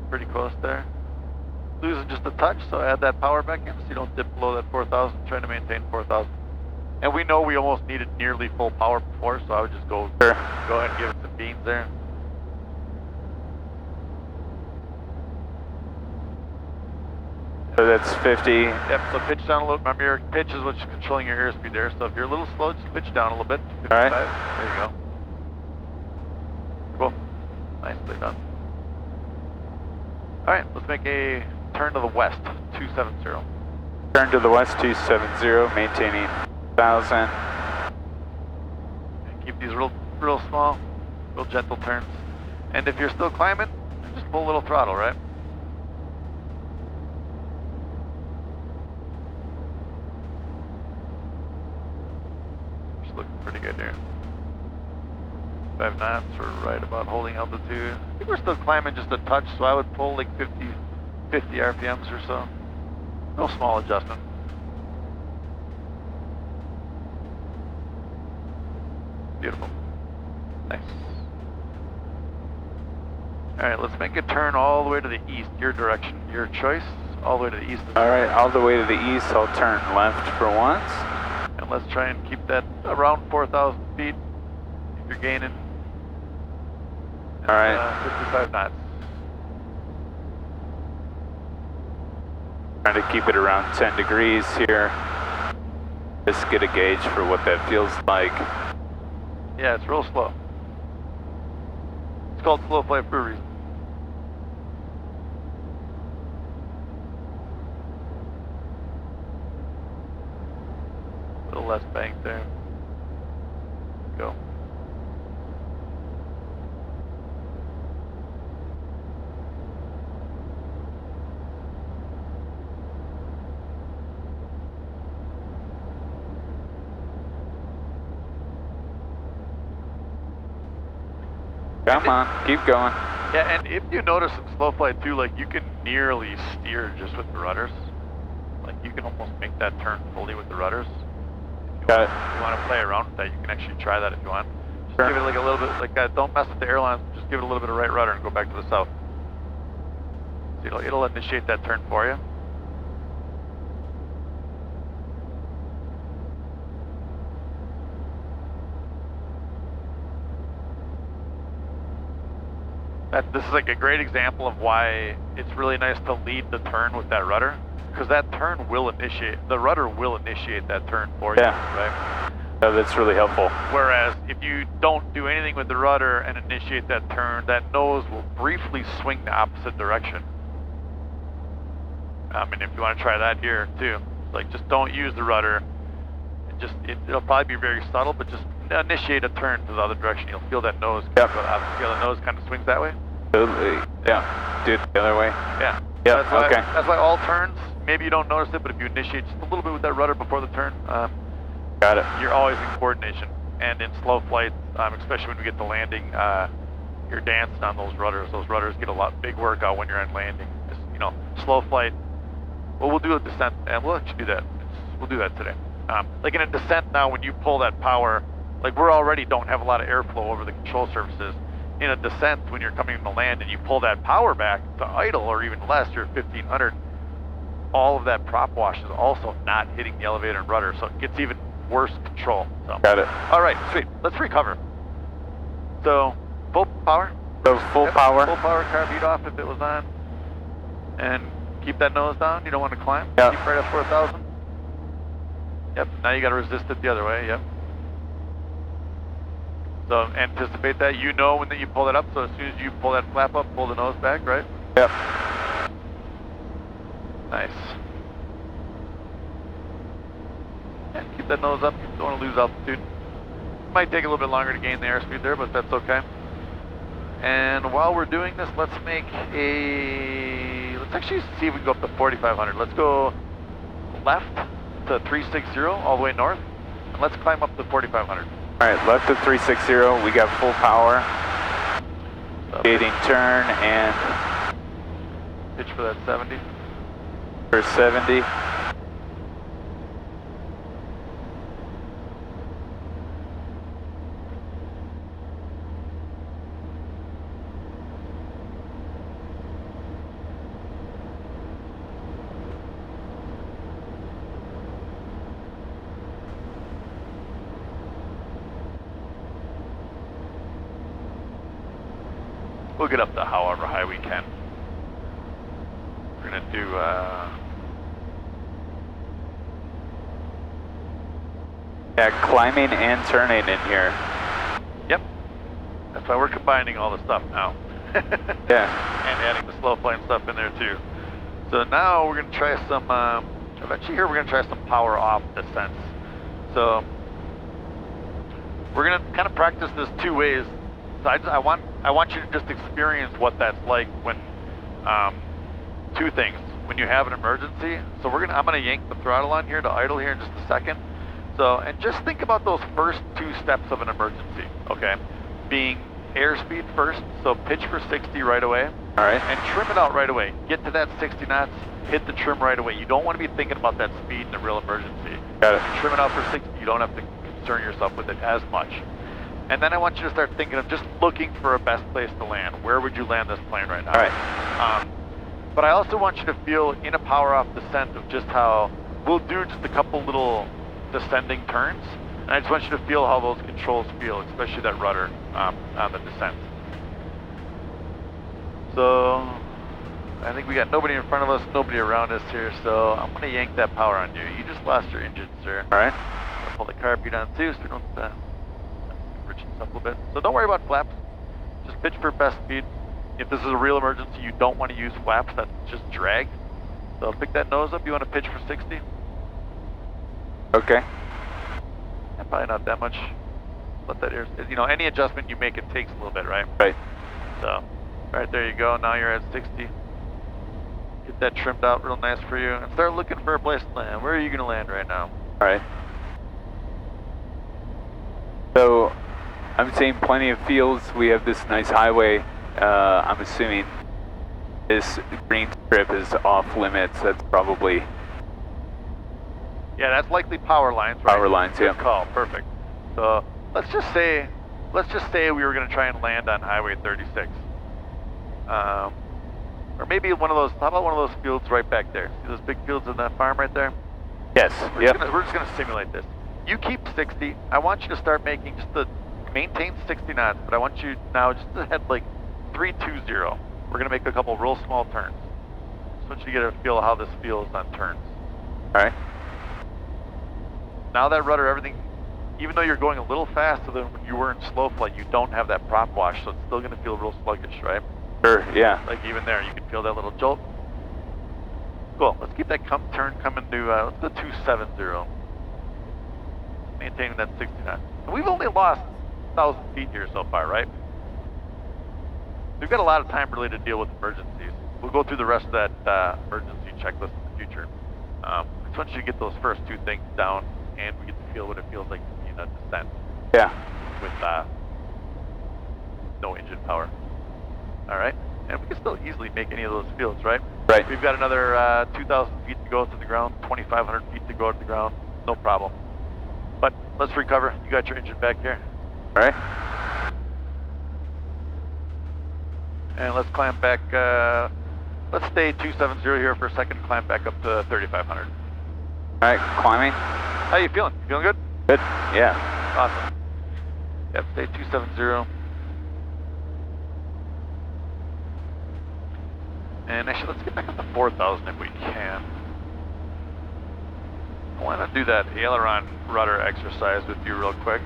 Pretty close there. Losing just a touch, so add that power back in so you don't dip below that 4,000, trying to maintain 4,000. And we know we almost needed nearly full power before, so I would just go ahead and give it some beans there. So that's 50. Yep, so pitch down a little. Remember, your pitch is what's controlling your airspeed there. So if you're a little slow, just pitch down a little bit. 55. All right. There you go. Cool. Nicely done. All right, let's make a turn to the west, 270. Turn to the west, 270, maintaining 1,000. Keep these real small, real gentle turns. And if you're still climbing, just pull a little throttle, right? Looking pretty good here. 5 knots, we're right about holding altitude. I think we're still climbing just a touch, so I would pull like 50 RPMs or so. No small adjustment. Beautiful. Nice. Alright, let's make a turn all the way to the east, your direction, your choice, all the way to the east. Alright, all the way to the east, I'll turn left for once. And let's try and keep that around 4,000 feet if you're gaining. All right. 55 knots. Trying to keep it around 10 degrees here. Just get a gauge for what that feels like. Yeah, it's real slow. It's called slow flight for a reason. A little less bank there. Go. Come on, keep going. Yeah, and if you notice in slow flight too, like you can nearly steer just with the rudders. Like you can almost make that turn fully with the rudders. If you want to play around with that, you can actually try that if you want. Just give it like a little bit, like don't mess with the airlines, just give it a little bit of right rudder and go back to the south. So it'll initiate that turn for you. This is like a great example of why it's really nice to lead the turn with that rudder, because that turn will initiate, the rudder will initiate that turn for you, right? Yeah, that's really helpful. Whereas if you don't do anything with the rudder and initiate that turn, that nose will briefly swing the opposite direction. And if you want to try that here too, like just don't use the rudder. It'll probably be very subtle, but just initiate a turn to the other direction. You'll feel that nose. Yep. Feel the nose kind of swings that way. Totally. Yeah. Do it the other way. Yeah. Yeah. Okay. That's why all turns, maybe you don't notice it, but if you initiate just a little bit with that rudder before the turn, got it. You're always in coordination. And in slow flight, especially when we get to landing, you're dancing on those rudders. Those rudders get a lot big workout when you're on landing. Just, slow flight. Well, we'll do a descent, and we'll actually do that. We'll do that today. Like in a descent now, when you pull that power, like we're already don't have a lot of airflow over the control surfaces. In a descent, when you're coming to land and you pull that power back to idle or even less, you're 1500, all of that prop wash is also not hitting the elevator and rudder, so it gets even worse control. So. Got it. All right, sweet. Let's recover. So, full power. So full power. Full power, carb heat off if it was on. And keep that nose down. You don't want to climb. Yeah. Keep right at 4,000. Yep. Now you got to resist it the other way. Yep. So anticipate that. When you pull that up. So as soon as you pull that flap up, pull the nose back, right? Yep. Nice. Yeah, keep that nose up. You don't want to lose altitude. Might take a little bit longer to gain the airspeed there, but that's okay. And while we're doing this, let's actually see if we can go up to 4,500. Let's go left to 360 all the way north, and let's climb up to 4,500. All right, left to 360. We got full power. Gating turn and pitch for that 70. For 70. We'll get up to however high we can. We're gonna do, Yeah, climbing and turning in here. Yep. That's why we're combining all the stuff now. Yeah. And adding the slow plane stuff in there too. So now we're gonna try some, eventually here we're gonna try some power off descents. So we're gonna kind of practice this two ways. So I want you to just experience what that's like when, two things. When you have an emergency, so I'm gonna yank the throttle on here to idle here in just a second. So, and just think about those first two steps of an emergency, okay? Being airspeed first, so pitch for 60 right away. All right. And trim it out right away. Get to that 60 knots, hit the trim right away. You don't want to be thinking about that speed in a real emergency. Got it. Trim it out for 60, you don't have to concern yourself with it as much. And then I want you to start thinking of just looking for a best place to land. Where would you land this plane right now? All right. But I also want you to feel in a power off descent of just how we'll do just a couple little descending turns. And I just want you to feel how those controls feel, especially that rudder on the descent. So I think we got nobody in front of us, nobody around us here. So I'm going to yank that power on you. You just lost your engine, sir. All right. I'll pull the carb down too, so we don't rich this up a little bit. So don't worry about flaps. Just pitch for best speed. If this is a real emergency, you don't want to use flaps. That's just drag. So pick that nose up. You want to pitch for 60. Okay. Yeah, probably not that much. Let that air. Any adjustment you make, it takes a little bit, right? Right. So, right there you go. Now you're at 60. Get that trimmed out real nice for you, and start looking for a place to land. Where are you going to land right now? All right. So, I'm seeing plenty of fields. We have this nice highway. I'm assuming this green strip is off limits. That's probably... Yeah, that's likely power lines, right? Power lines, yeah. Good call, perfect. So let's just say we were going to try and land on Highway 36. Or maybe one of those, how about one of those fields right back there? See those big fields in that farm right there? Yes. We're just gonna simulate this. You keep 60. I want you to start making maintain 60 knots, but I want you now just to head like 320. We're gonna make a couple real small turns. Just want you to get a feel of how this feels on turns. All right. Now that rudder, everything, even though you're going a little faster than when you were in slow flight, you don't have that prop wash, so it's still gonna feel real sluggish, right? Sure, yeah. Like even there, you can feel that little jolt. Cool, let's keep that turn coming to, let's go 270. Maintaining that 60 knots. And we've only lost 1,000 feet here so far, right? We've got a lot of time really to deal with emergencies. We'll go through the rest of that emergency checklist in the future. I just want you to get those first two things down, and we get to feel what it feels like to be in a descent. Yeah. With no engine power. All right? And we can still easily make any of those fields, right? Right. We've got another 2,000 feet to go to the ground, 2,500 feet to go to the ground, no problem. But let's recover. You got your engine back here. All right. And let's climb back, let's stay 270 here for a second, climb back up to 3,500. All right, climbing. How you feeling? You feeling good? Good, yeah. Awesome. Yep, stay 270. And actually, let's get back up to 4,000 if we can. I want to do that aileron rudder exercise with you real quick.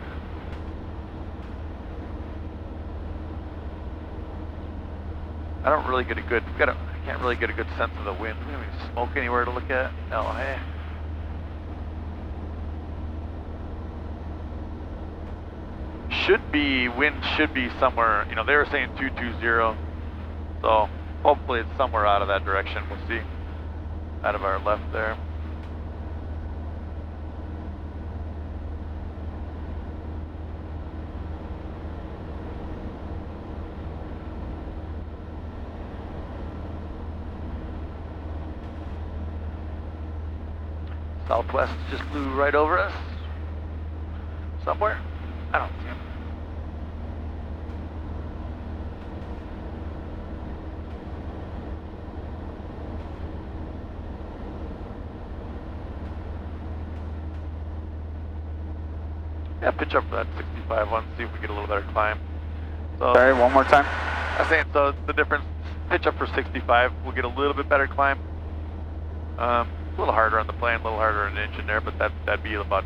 I don't really get a good, I can't really get a good sense of the wind. Do we have any smoke anywhere to look at? No, hey. Wind should be somewhere, you know, they were saying 220. So hopefully it's somewhere out of that direction. We'll see. Out of our left there. Southwest just flew right over us. Somewhere. I don't see him. Yeah, pitch up for that 65 one, see if we get a little better climb. So, Sorry, one more time. I was saying, so the difference, pitch up for 65, we'll get a little bit better climb. A little harder on the plane, a little harder on the engine there, but that'd be about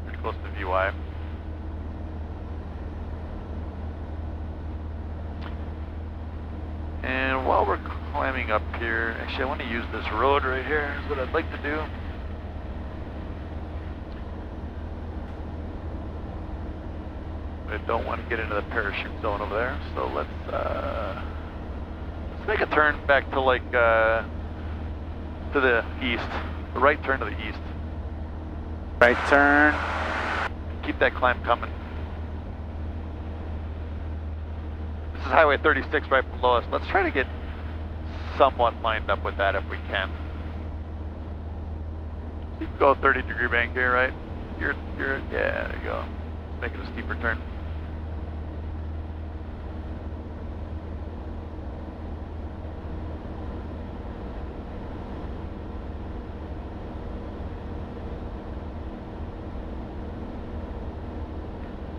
pretty close to VY. And while we're climbing up here, actually I want to use this road right here, is what I'd like to do. I don't want to get into the parachute zone over there, so let's make a turn back to like to the east, the right turn to the east. Right turn. Keep that climb coming. This is Highway 36 right below us. Let's try to get somewhat lined up with that if we can. You can go 30-degree bank here, right? Yeah, there you go. Make it a steeper turn.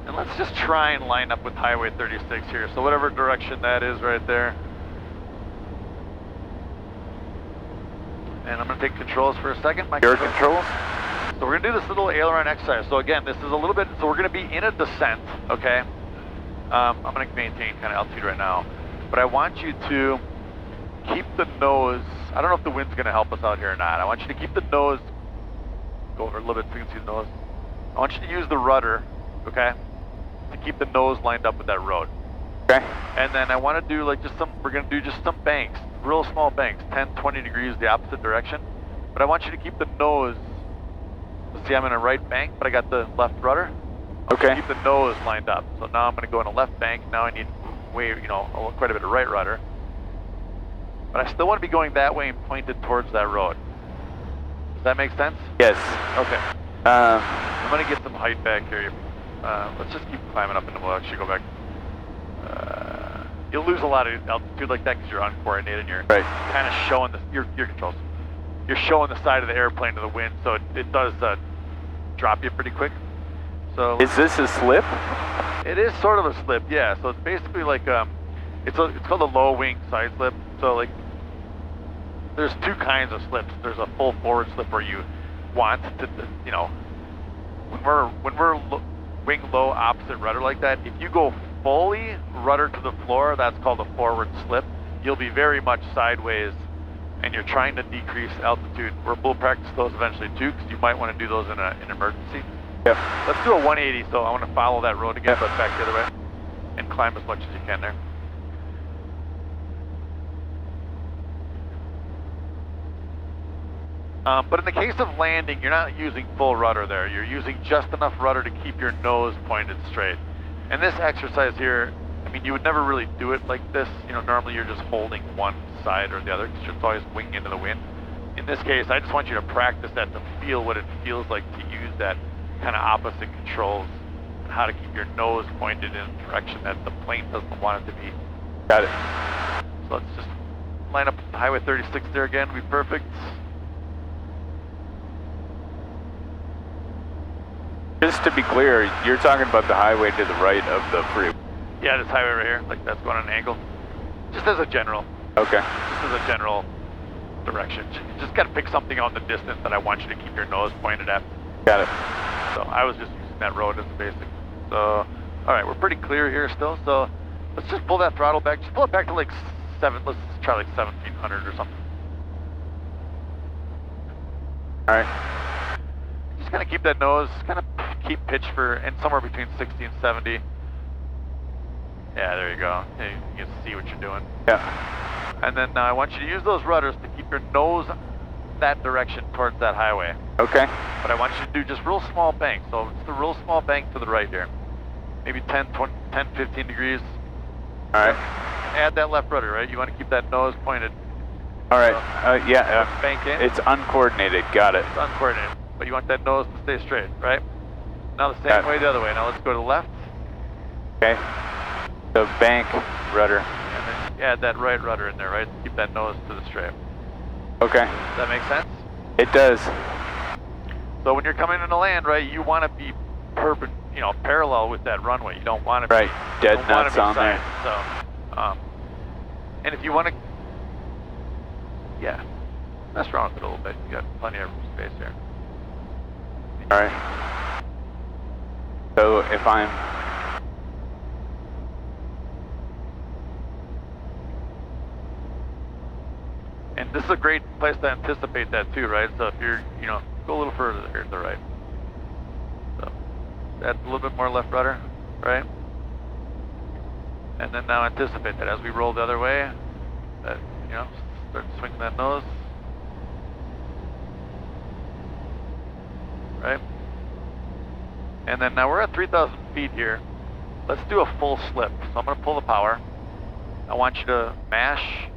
And let's just try and line up with Highway 36 here. So whatever direction that is right there. And I'm going to take controls for a second. Your controls? So we're going to do this little aileron exercise. So again, this is a little bit, so we're going to be in a descent, okay? I'm going to maintain kind of altitude right now. But I want you to keep the nose, I don't know if the wind's going to help us out here or not. I want you to keep the nose, go over a little bit so you can see the nose. I want you to use the rudder, okay? To keep the nose lined up with that road. Okay. And then I want to do like we're going to do just some banks, real small banks, 10, 20 degrees the opposite direction. But I want you to keep the nose, see I'm in a right bank, but I got the left rudder. Okay. Keep the nose lined up. So now I'm going to go in a left bank. Now I need quite a bit of right rudder. But I still want to be going that way and pointed towards that road. Does that make sense? Yes. Okay. I'm going to get some height back here. Let's just keep climbing up and we'll actually go back. you'll lose a lot of altitude like that because you're uncoordinated and you're Right. kind of showing your controls. You're showing the side of the airplane to the wind, so it does drop you pretty quick. So Is this a slip? it is sort of a slip, yeah. So it's basically like it's called a low wing side slip. So like there's two kinds of slips. There's a full forward slip where you want to, you know, when we're wing low opposite rudder like that, if you go fully rudder to the floor, that's called a forward slip. You'll be very much sideways and you're trying to decrease altitude. We'll practice those eventually too, because you might want to do those in an emergency. Yep. Let's do a 180, so I want to follow that road again, but back the other way, and climb as much as you can there. But in the case of landing, you're not using full rudder there. You're using just enough rudder to keep your nose pointed straight. And this exercise here, I mean, you would never really do it like this. You know, normally you're just holding one side or the other, because it's always winging into the wind. In this case, I just want you to practice that to feel what it feels like to use that kind of opposite controls and how to keep your nose pointed in a direction that the plane doesn't want it to be. Got it. So let's just line up Highway 36 there again, be perfect. Just to be clear, you're talking about the highway to the right of the freeway. Yeah, this highway right here, like that's going on an angle. Just as a general. Okay. Just as a general direction. You just got to pick something out in the distance that I want you to keep your nose pointed at. Got it. So I was just using that road as a basic. So, all right, we're pretty clear here still. So let's just pull that throttle back. Just pull it back to like let's try like 1700 or something. All right. Just kind of keep that nose, kind of keep pitch and somewhere between 60 and 70. Yeah, there you go. You can see what you're doing. Yeah. And then I want you to use those rudders to keep your nose that direction towards that highway. Okay. But I want you to do just real small banks. So it's the real small bank to the right here. Maybe 10, 15 degrees. All right. Add that left rudder, right? You want to keep that nose pointed. All right. Yeah. Bank in. It's uncoordinated. Got it. It's uncoordinated. But you want that nose to stay straight, right? Now the same way the other way. Now let's go to the left. Okay. So bank, rudder. And then add that right rudder in there, right? Keep that nose to the straight. Okay. Does that make sense? It does. So when you're coming into land, right, you want to be parallel with that runway. You don't want to be dead nuts on there. So, and if you want to, mess around with it a little bit. You got plenty of space here. All right. So if I'm And this is a great place to anticipate that too, right? So if you're, go a little further here to the right. So add a little bit more left rudder, right? And then now anticipate that as we roll the other way, that, start swinging that nose. Right? And then now we're at 3,000 feet here. Let's do a full slip. So I'm going to pull the power. I want you to mash.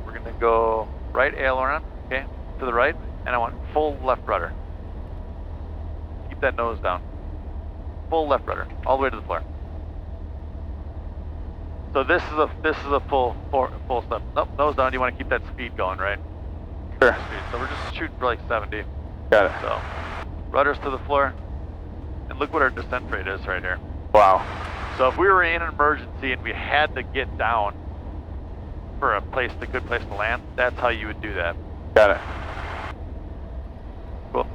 We're going to go right aileron, okay, to the right, and I want full left rudder. Keep that nose down. Full left rudder, all the way to the floor. So this is a full slip. Nope, nose down. You want to keep that speed going, right? sure. So we're just shooting for like 70. Got it. So rudders to the floor, and look what our descent rate is right here. Wow. So if we were in an emergency and we had to get down for a good place to land, that's how you would do that. Got it. Cool.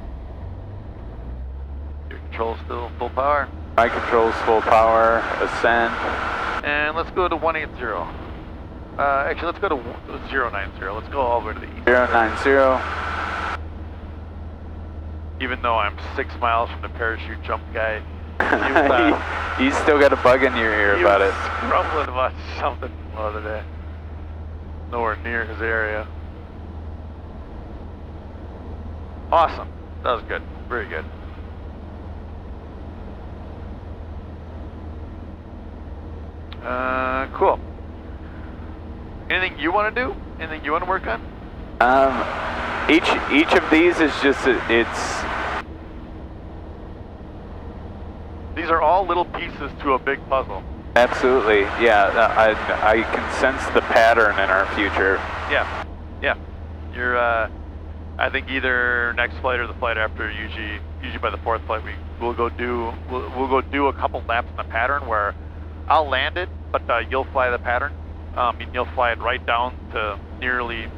Your control's still full power. My control's full power, ascend. And let's go to 180. Actually, let's go to 090. Let's go all the way to the east. 090. Even though I'm 6 miles from the parachute jump guy, You still got a bug in your ear about it. Grumbling about something the other day. Nowhere near his area. Awesome. That was good. Very good. Cool. Anything you want to do? Anything you want to work on? Each of these is just These are all little pieces to a big puzzle. Absolutely, yeah. I can sense the pattern in our future. Yeah. You're, I think either next flight or the flight after, usually by the fourth flight, we'll go do a couple laps in the pattern where I'll land it, but you'll fly the pattern. And you'll fly it right down to nearly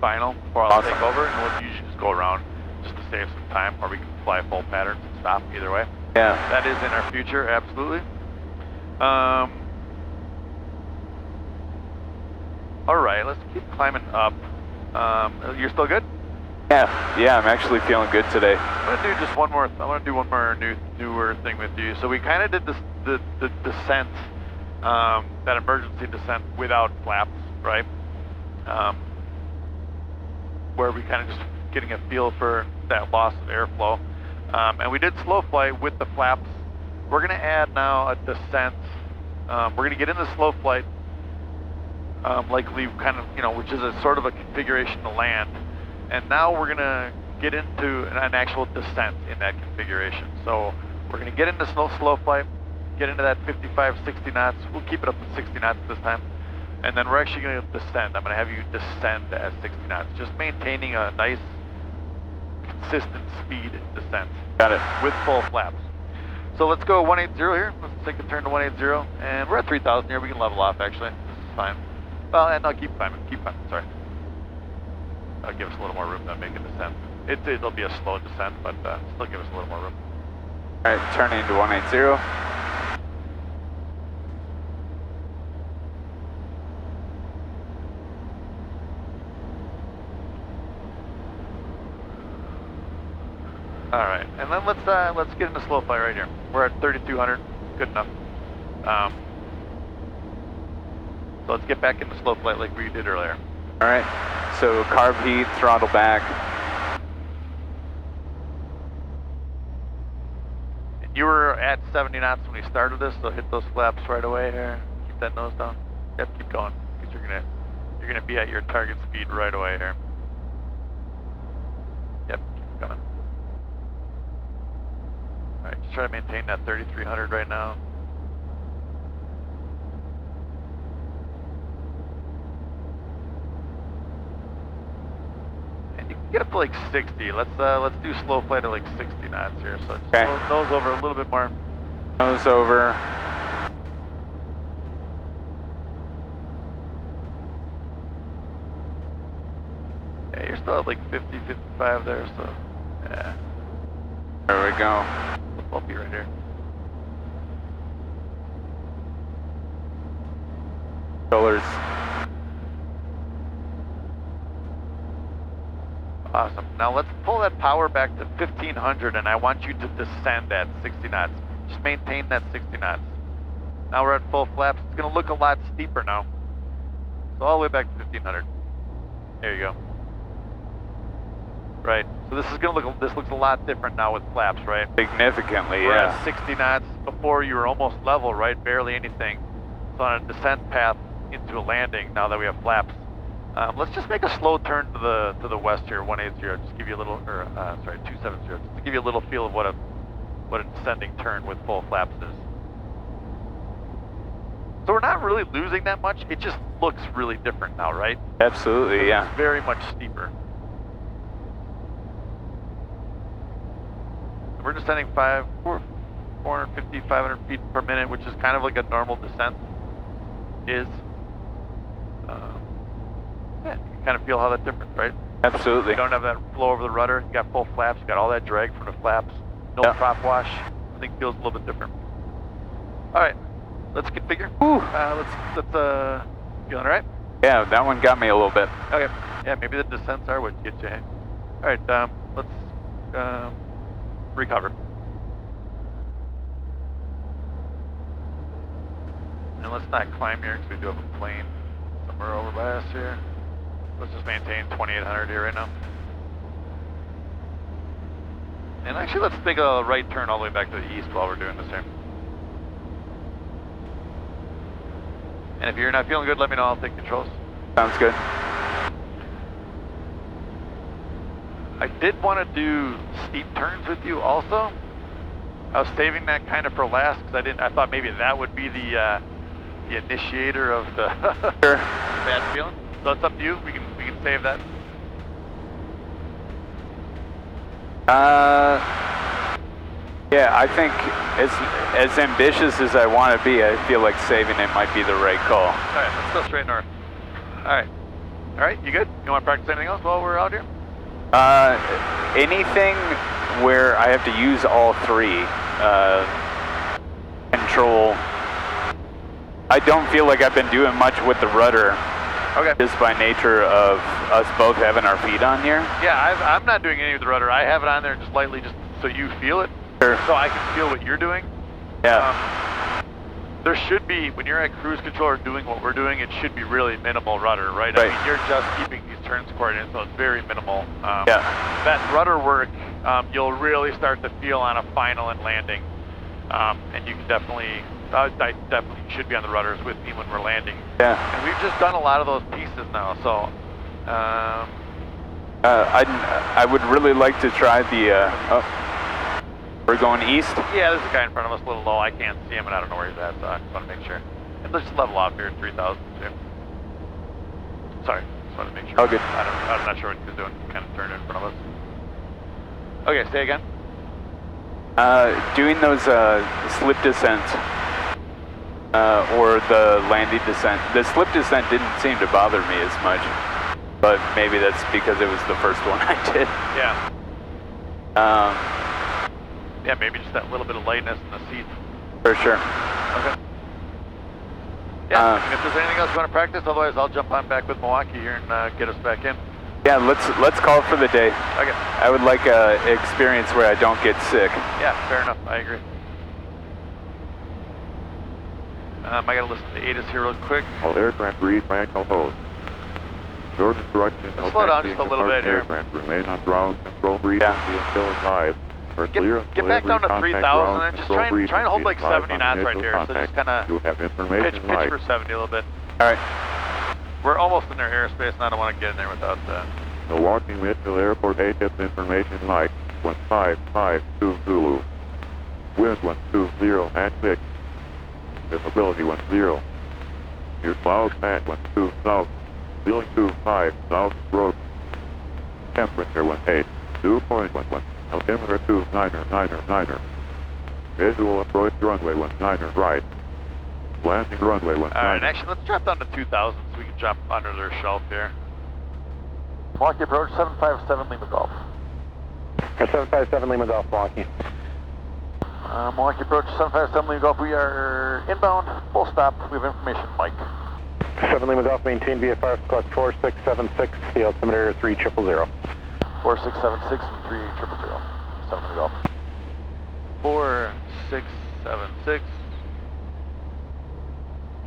final before I'll take over, and we'll usually just go around just to save some time, or we can fly full patterns and stop either way. Yeah. That is in our future, absolutely. All right, let's keep climbing up. You're still good? Yeah, I'm actually feeling good today. I'm gonna do just one more. I want to do one more newer thing with you. So we kind of did this the descent, that emergency descent without flaps, right? Where we kind of just getting a feel for that loss of airflow, and we did slow flight with the flaps. We're gonna add now a descent. We're gonna get into slow flight, like we kind of, which is a sort of a configuration to land. And now we're gonna get into an actual descent in that configuration. So we're gonna get into slow flight, get into that 55, 60 knots. We'll keep it up to 60 knots this time. And then we're actually gonna descend. I'm gonna have you descend at 60 knots, just maintaining a nice, consistent speed descent. Got it. With full flaps. So let's go 180 here. Let's take a turn to 180. And we're at 3,000 here. We can level off, actually. This is fine. Well, and I'll keep climbing, sorry. That'll give us a little more room to make a descent. It'll be a slow descent, but still give us a little more room. All right, turning to 180. All right, and then let's get into slow flight right here. We're at 3,200, good enough. So let's get back into slow flight like we did earlier. All right, so carb heat, throttle back. You were at 70 knots when we started this, so hit those flaps right away here. Keep that nose down. Yep, keep going, because you're gonna be at your target speed right away here. Yep, keep going. All right, just try to maintain that 3,300 right now. Get up to like 60. Let's do slow flight at like 60 knots here. So just nose over a little bit more. Nose over. Yeah, you're still at like 50, 55 there. So yeah. There we go. Bumpy right here. Colors. Awesome. Now let's pull that power back to 1,500, and I want you to descend at 60 knots. Just maintain that 60 knots. Now we're at full flaps. It's going to look a lot steeper now. So all the way back to 1,500. There you go. Right. So this looks a lot different now with flaps, right? Significantly, We're yeah. at 60 knots. Before you were almost level, right? Barely anything. So on a descent path into a landing, now that we have flaps. Let's just make a slow turn to the west here, 180. Just give you a little, 270. Just to give you a little feel of what a descending turn with full flaps is. So we're not really losing that much. It just looks really different now, right? Absolutely, yeah. It's very much steeper. We're descending 450, 500 feet per minute, which is kind of like a normal descent is. Yeah, you can kind of feel how that's different, right? Absolutely. You don't have that flow over the rudder. You got full flaps. You got all that drag from the flaps. No prop wash. I think it feels a little bit different. All right, let's configure. Let's feeling all right? Yeah, that one got me a little bit. Okay. Yeah, maybe the descents are what gets you. All right, let's recover. And let's not climb here because we do have a plane somewhere over by us here. Let's just maintain 2,800 here right now. And actually, let's make a right turn all the way back to the east while we're doing this here. And if you're not feeling good, let me know. I'll take controls. Sounds good. I did want to do steep turns with you also. I was saving that kind of for last because I thought maybe that would be the the initiator of the Sure. bad feeling. So it's up to you. We can save that. Yeah, I think as ambitious as I want to be, I feel like saving it might be the right call. All right, let's go straight north. All right, you good? You want to practice anything else while we're out here? Anything where I have to use all three. Control. I don't feel like I've been doing much with the rudder. Okay. Just by nature of us both having our feet on here. Yeah, I'm not doing any of the rudder. I have it on there just lightly, just so you feel it. Sure. So I can feel what you're doing. Yeah. There should be, when you're at cruise control or doing what we're doing, it should be really minimal rudder, right? Right. I mean, you're just keeping these turns coordinated, so it's very minimal. Yeah. That rudder work, you'll really start to feel on a final and landing. And you can definitely, I definitely should be on the rudders with me when we're landing. Yeah. And we've just done a lot of those pieces now, so. I would really like to try the, we're going east? Yeah, there's a guy in front of us a little low. I can't see him and I don't know where he's at, so I just want to make sure. And let's just level off here at 3,000 too. Sorry, just want to make sure. Oh, good. I'm not sure what he's doing. Kind of turned in front of us. Okay, say again. Doing those slip descents, or the landing descent. The slip descent didn't seem to bother me as much, but maybe that's because it was the first one I did. Yeah. Yeah, maybe just that little bit of lightness in the seat. For sure. Okay. Yeah, if there's anything else you want to practice, otherwise I'll jump on back with Milwaukee here and get us back in. Yeah, let's call it for the day. Okay. I would like a experience where I don't get sick. Yeah, fair enough. I agree. I gotta listen to ATIS here real quick. All aircraft read fractional hold. Your instructions. Let's slow down just a little bit here. Aircraft remain on ground control frequency until live. Get back down to 3,000 and just try and hold like 70 knots right here. So just kind of pitch for 70 a little bit. All right. We're almost in their airspace and I don't want to get in there without that. Milwaukee Mitchell Airport ATIS information like 1552 Zulu. Wind 120 at 6. Visibility 10. Your cloud path 12 south. Ceiling 25 south road. Temperature 18. 2.11. Altimeter 29er. Visual approach runway 19er right. Landing runway 19er. Alright, actually let's drop down to 2,000 so we can jump under their shelf here. Milwaukee approach 757 Lima Golf. 757 Lima Golf, Milwaukee. Milwaukee approach 757 Lima Golf. We are inbound, full stop. We have information, Mike. 7 Lima Golf, maintain VFR squawk 4676, the altimeter 3000. 4676 and 3000. 7 Lima Golf. 4676.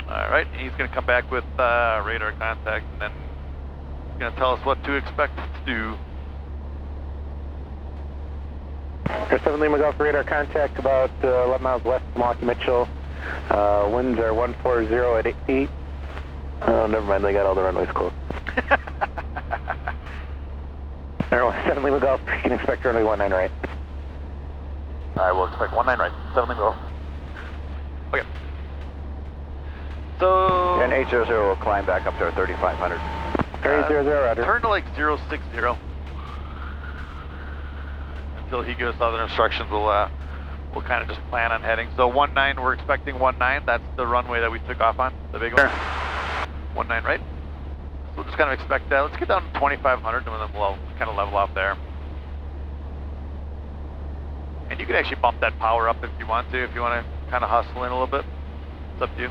Alright, he's going to come back with radar contact and then he's going to tell us what to expect to do. 7 Lima Golf, radar contact about 11 miles west of Milwaukee Mitchell. Winds are 140 at 8. Oh, never mind, they got all the runways closed. 7 Lima Golf, you can expect runway 19 right. Alright, we'll expect 19 right. 7 Lima Golf. Okay. So... And 800 will climb back up to 3,500. 800, roger. Turn to like 060. Until he gives us other instructions, we'll kind of just plan on heading. So 19, we're expecting 19. That's the runway that we took off on, the big one. 19 right. So we'll just kind of expect that. Let's get down to 2,500 and then we'll kind of level off there. And you can actually bump that power up if you want to kind of hustle in a little bit. It's up to you.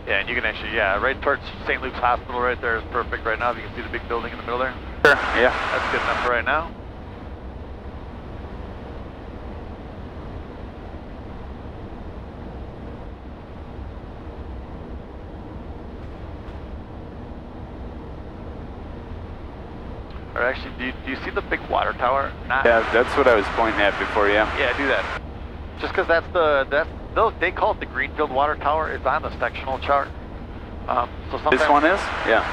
Yeah, and you can actually, right towards St. Luke's Hospital right there is perfect right now. If you can see the big building in the middle there. Sure, yeah. That's good enough for right now. Or actually, do you see the big water tower? Yeah, that's what I was pointing at before, yeah. Yeah, do that. Just because that's the they call it the Greenfield Water Tower. It's on the sectional chart. So sometimes This one is? Yeah.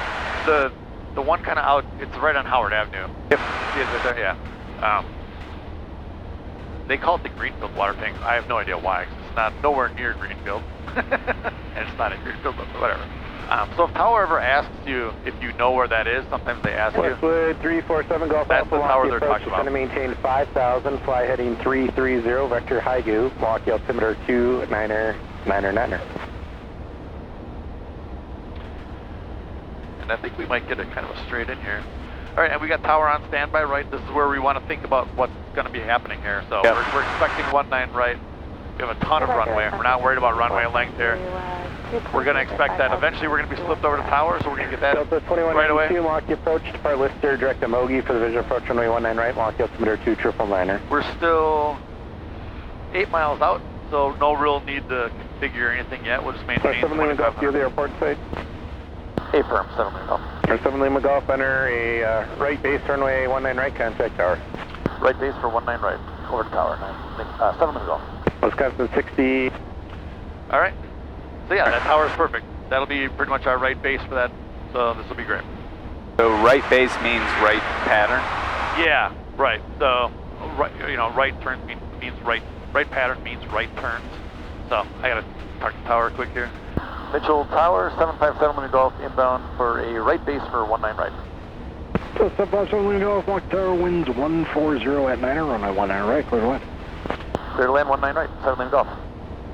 the one kind of out, it's right on Howard Avenue. Yep. See it right there? Yeah. They call it the Greenfield water tank. I have no idea why, 'cause it's not nowhere near Greenfield. And it's not in Greenfield, but whatever. So if tower ever asks you if you know where that is, sometimes they ask you. Westwood 347 Golf That's Alpha, the tower Milwaukee they're approach talking is about. going to maintain 5,000, fly heading 330, vector Haigu, Milwaukee altimeter 29er. And I think we might get it kind of a straight in here. All right, and we got tower on standby, right? This is where we want to think about what's going to be happening here. So Yep. we're expecting 19 right. We have a ton of runway. We're not worried about runway length here. We're going to expect that eventually we're going to be slipped over to tower, so we're going to get that Delta right away. 2192, Milwaukee approach, depart Lister, direct to Mogi for the visual approach runway 19 right, Milwaukee altimeter 29er. We're still 8 miles out, so no real need to configure anything yet. We'll just maintain 7 Lima Golf, to the 2500. airport site. A firm, 7 Lima Golf. 7 Lima Golf, enter a right base runway 19 right, contact tower. Right base for 19 right, over to tower, 7 Lima Golf. Wisconsin 60. All right. So yeah, that tower is perfect. That'll be pretty much our right base for that. So this will be great. So right base means right pattern? Yeah, right. So right, right turns means right. Right pattern means right turns. So I gotta talk to tower quick here. Mitchell Tower, 757 Lima Golf inbound for a right base for 19 right. So 757 Lima Golf, Milwaukee Tower, winds 140 at 9er, runway 19 right, clear to land. Clear to land 19 right, 7 Lima Golf.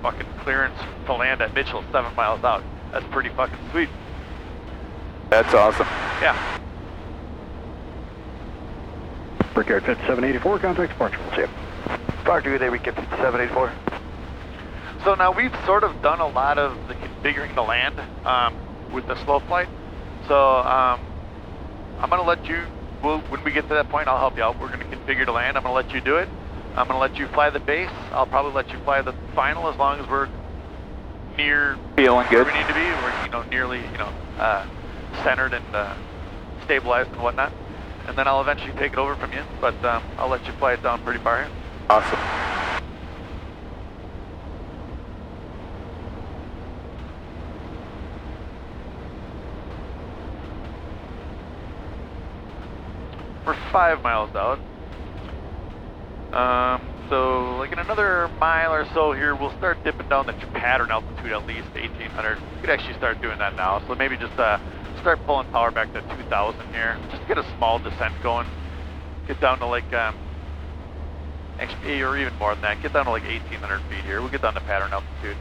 Fucking clearance to land at Mitchell, 7 miles out. That's pretty fucking sweet. That's awesome. Yeah. Brickyard 5784, contact departure, we'll see you. Roger, good day, we get 5784. So now we've sort of done a lot of the configuring the land with the slow flight. So I'm gonna let you, when we get to that point, I'll help you out. We're gonna configure the land, I'm gonna let you do it. I'm gonna let you fly the base. I'll probably let you fly the final as long as we're near Feeling where good? we need to be. We're nearly centered and stabilized and whatnot. And then I'll eventually take it over from you. But I'll let you fly it down pretty far here. Awesome. We're 5 miles out. So like in another mile or so here, we'll start dipping down the pattern altitude at least 1800. We could actually start doing that now. So maybe just start pulling power back to 2000 here. Just get a small descent going. Get down to like, actually, or even more than that. Get down to like 1800 feet here. We'll get down to pattern altitude.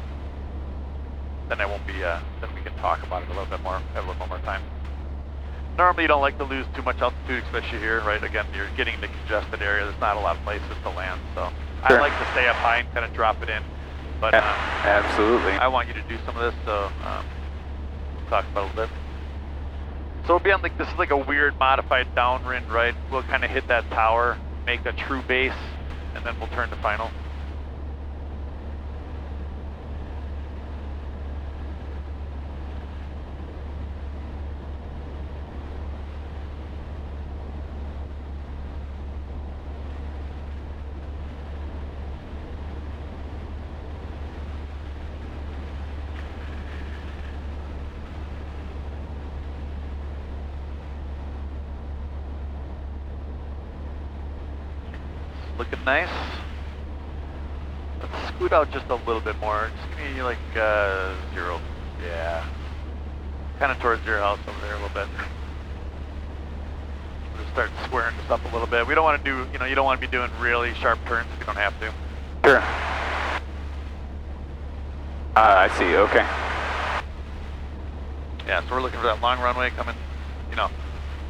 Then I won't be, then we can talk about it a little bit more, have a little more time. Normally you don't like to lose too much altitude, especially here, right? Again, you're getting the congested area. There's not a lot of places to land, so Sure. I like to stay up high and kind of drop it in. But Absolutely. I want you to do some of this, so we'll talk about it a little bit. So we'll be on like, this is like a weird modified downwind, right? We'll kind of hit that tower, make a true base, and then we'll turn to final. Looking nice. Let's scoot out just a little bit more. Just give me like 0. Yeah. Kind of towards your house over there a little bit. We'll just start squaring this up a little bit. We don't want to do, you don't want to be doing really sharp turns if you don't have to. Sure. I see, okay. Yeah, so we're looking for that long runway coming,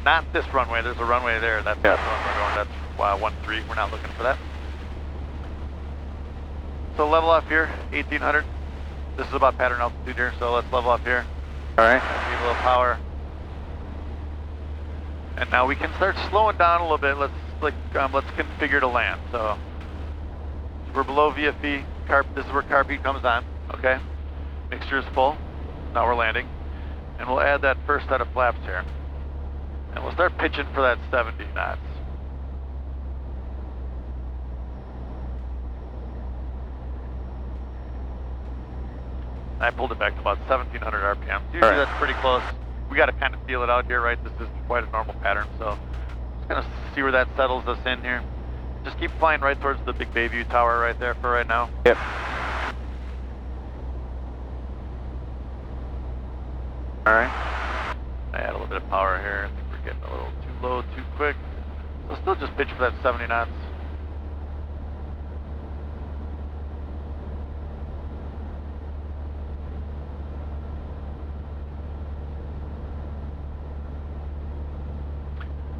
not this runway. There's a runway there. That's the one we're going. That's 13. We're not looking for that. So level off here, 1800. This is about pattern altitude here, so let's level up here. All right. Give a little power. And now we can start slowing down a little bit. Let's configure to land. So we're below VFE. This is where carb heat comes on. Okay. Mixture is full. Now we're landing, and we'll add that first set of flaps here, and we'll start pitching for that 70 knots. I pulled it back to about 1700 RPM. Usually that's pretty close. We got to kind of feel it out here, right? This isn't quite a normal pattern, so just gonna see where that settles us in here. Just keep flying right towards the big Bayview Tower right there for right now. Yep. All right. I add a little bit of power here. I think we're getting a little too low, too quick. So still just pitch for that 70 knots.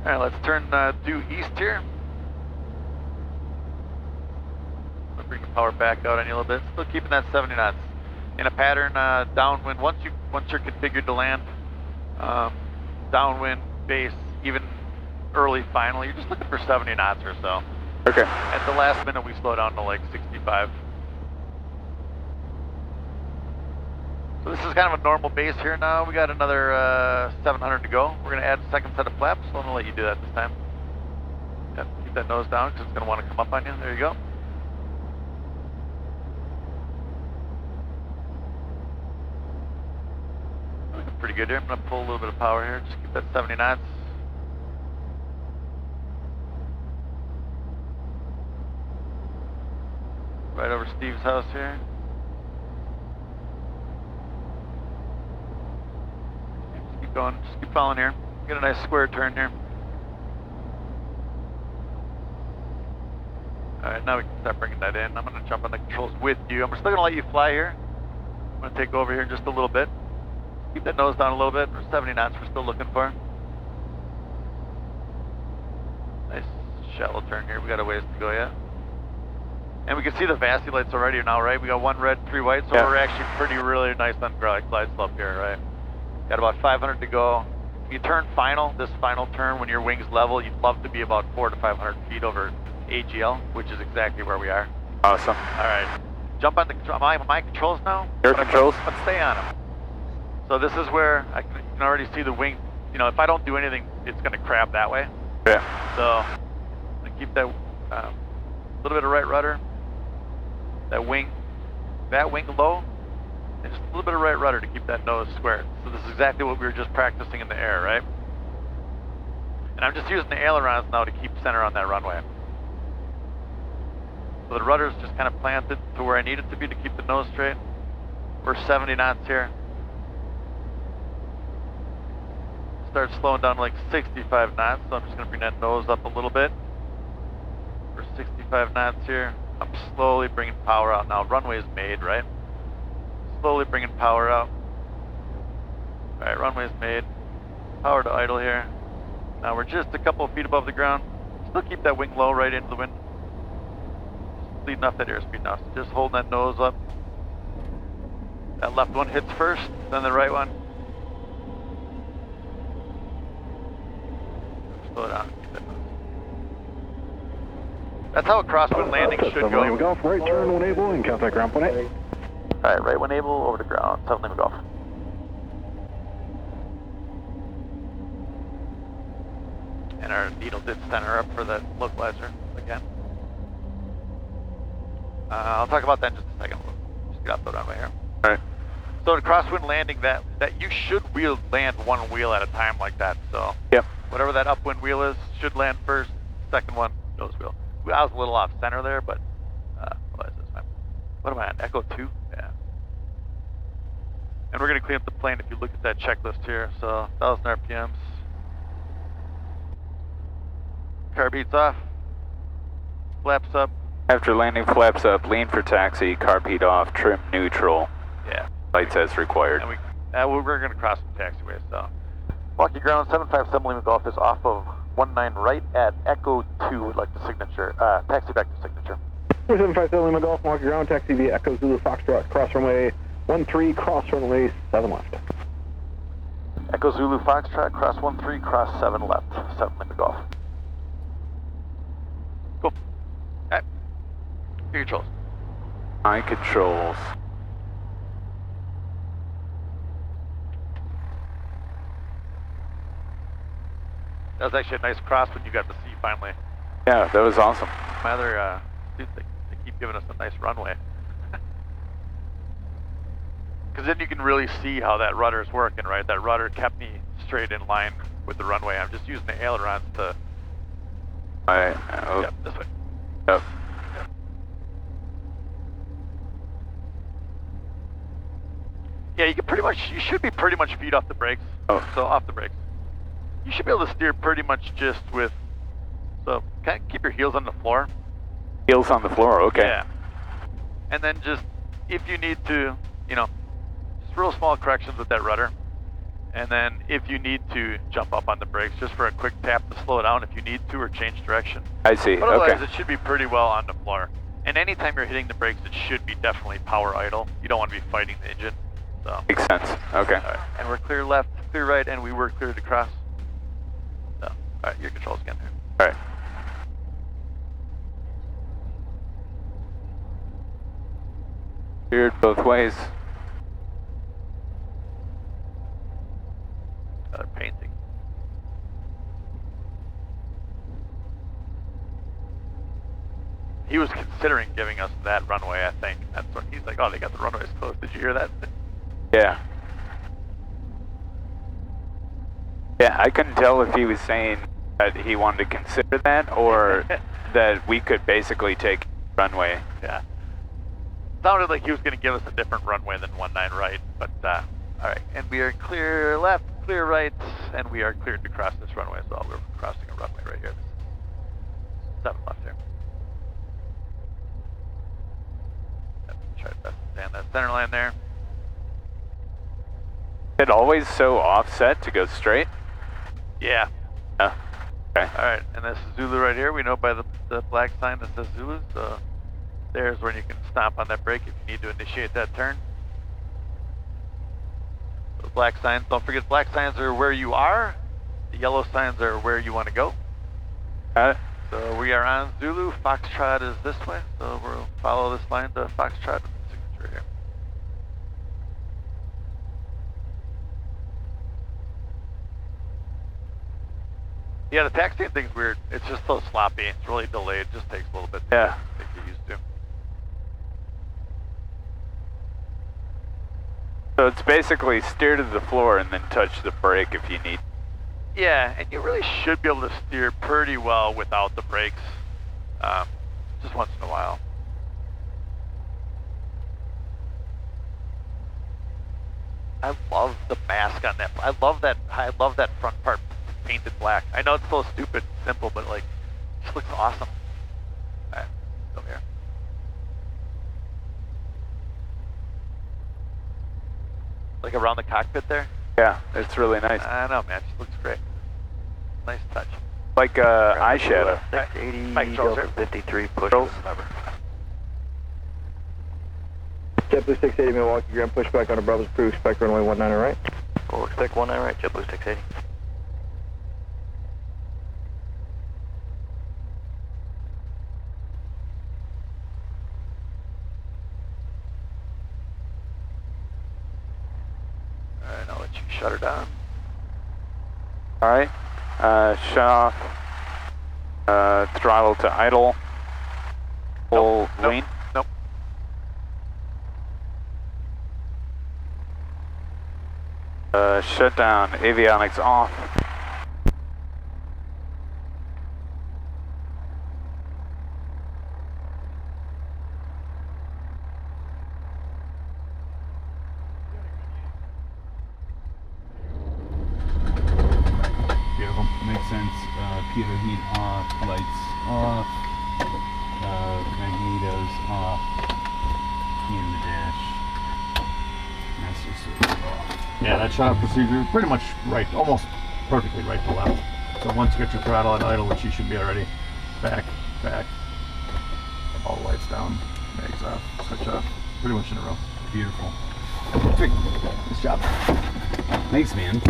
All right, let's turn due east here. I'll bring the power back out on you a little bit. Still keeping that 70 knots in a pattern downwind. Once you're configured to land, downwind base, even early final, you're just looking for 70 knots or so. Okay. At the last minute, we slow down to like 65. So this is kind of a normal base here now. We got another 700 to go. We're going to add a second set of flaps, so I'm going to let you do that this time. Yep, keep that nose down because it's going to want to come up on you. There you go. Looking pretty good here. I'm going to pull a little bit of power here. Just keep that 70 knots. Right over Steve's house here. Keep going, just keep following here. Get a nice square turn here. Alright, now we can start bringing that in. I'm going to jump on the controls with you. I'm still going to let you fly here. I'm going to take over here just a little bit. Keep that nose down a little bit. For 70 knots we're still looking for. Nice shallow turn here. We got a ways to go yet. And we can see the VASI lights already now, right? We got 1 red, 3 white, so we're actually really nice on glide slope here, right? Got about 500 to go. If you turn final, this final turn, when your wing's level, you'd love to be about 400 to 500 feet over AGL, which is exactly where we are. Awesome. All right. Jump on the my controls now. Your controls? But stay on them. So this is where you can already see the wing. You know, if I don't do anything, it's going to crab that way. Yeah. So I'm going to keep that little bit of right rudder. That wing low, and just a little bit of right rudder to keep that nose squared. So this is exactly what we were just practicing in the air, right? And I'm just using the ailerons now to keep center on that runway. So the rudder's just kind of planted to where I need it to be to keep the nose straight. We're 70 knots here. Start slowing down to like 65 knots, so I'm just going to bring that nose up a little bit. We're 65 knots here. I'm slowly bringing power out now. Runway's made, right? Slowly bringing power out. All right, runway's made. Power to idle here. Now we're just a couple of feet above the ground. Still keep that wing low right into the wind. Just leading off that airspeed now. So just holding that nose up. That left one hits first, then the right one. Slow down. Keep that nose. That's how a crosswind landing should go. Golf, right turn when able, and contact ground point 8. Alright, right when able, over to ground, 7 Lima Golf. And our needle did center up for the localizer again. I'll talk about that in just a second. We'll just get off the runway here. Alright. So the crosswind landing, that you should land one wheel at a time like that. So Yep. whatever that upwind wheel is, should land first. Second one, nose wheel. I was a little off center there, but what am I on? Echo 2? Yeah. And we're going to clean up the plane if you look at that checklist here. So 1,000 RPMs. Car beats off. Flaps up. After landing, flaps up, lean for taxi, carpet off, trim neutral. Yeah. Lights as required. And we're going to cross the taxiway, so. Walkie ground, 757 Lima Golf is off of 19 right at Echo 2, would like the signature, taxi back to signature. 757 Lima Golf, walkie ground, taxi via Echo Zulu Foxtrot, cross runway 13, cross runway 7 left. Echo Zulu Foxtrot, cross 13, cross 7 left, 7 Lima Golf. Cool. Alright, your controls. My controls. That was actually a nice cross when you got to see finally. Yeah, that was awesome. My other dudes, they keep giving us a nice runway. Because then you can really see how that rudder is working, right? That rudder kept me straight in line with the runway. I'm just using the ailerons to... Alright, Yep, this way. Yep. Yeah, you should be pretty much feet off the brakes. Oh. So off the brakes. You should be able to steer pretty much just with, so kind of keep your heels on the floor. Heels on the floor, okay. Yeah. And then just, if you need to, you know, just real small corrections with that rudder. And then if you need to jump up on the brakes, just for a quick tap to slow down if you need to, or change direction. I see, But otherwise, okay. it should be pretty well on the floor. And anytime you're hitting the brakes, it should be definitely power idle. You don't want to be fighting the engine. So. Makes sense, okay. All right. And we're clear left, clear right, and we were clear to cross. So, all right, your controls again there. Alright. Steered both ways. Another painting. He was considering giving us that runway, I think. That's what he's like, oh, they got the runways closed. Did you hear that? Yeah. Yeah, I couldn't tell if he was saying that he wanted to consider that or that we could basically take runway. Yeah. Sounded like he was going to give us a different runway than 19 right, but all right. And we are clear left, clear right, and we are cleared to cross this runway as well. We're crossing a runway right here. 7 left here. Try to best to stay on that center line there. Is it always so offset to go straight? Yeah. Oh, okay. All right, and this is Zulu right here. We know by the black sign that says Zulu, so there's when you can stomp on that brake if you need to initiate that turn. The black signs, don't forget black signs are where you are. The yellow signs are where you want to go. Got it? So we are on Zulu. Foxtrot is this way, so we'll follow this line to Foxtrot signature here. Yeah, the taxiing thing's weird. It's just so sloppy. It's really delayed. It just takes a little bit to get used to. So it's basically steer to the floor and then touch the brake if you need. Yeah, and you really should be able to steer pretty well without the brakes, just once in a while. I love the mask on that. I love that front part painted black. I know it's so stupid, simple, but like, it just looks awesome. All right, still here. Like around the cockpit there? Yeah, it's really nice. I know, man. It just looks great. Nice touch. Like eyeshadow. 680, Delta 53, push Controls. lever. JetBlue 680 Milwaukee, ground pushback on a Bravo's approved, expect runway 19 right. We'll expect 19 right, JetBlue 680. Alright, I'll let you shut her down. Alright, shut off, throttle to idle, full lean. Nope. Shut down, avionics off. Beautiful. Makes sense. Pitot heat off, lights off, magnetos off, key in the dash, master switch off. Yeah, that shut off procedure is pretty much right, almost perfectly right to left. So once you get your throttle at idle, which you should be already, back, all the lights down, mags off, switch off, pretty much in a row. Beautiful. Perfect. Nice job. Thanks, man.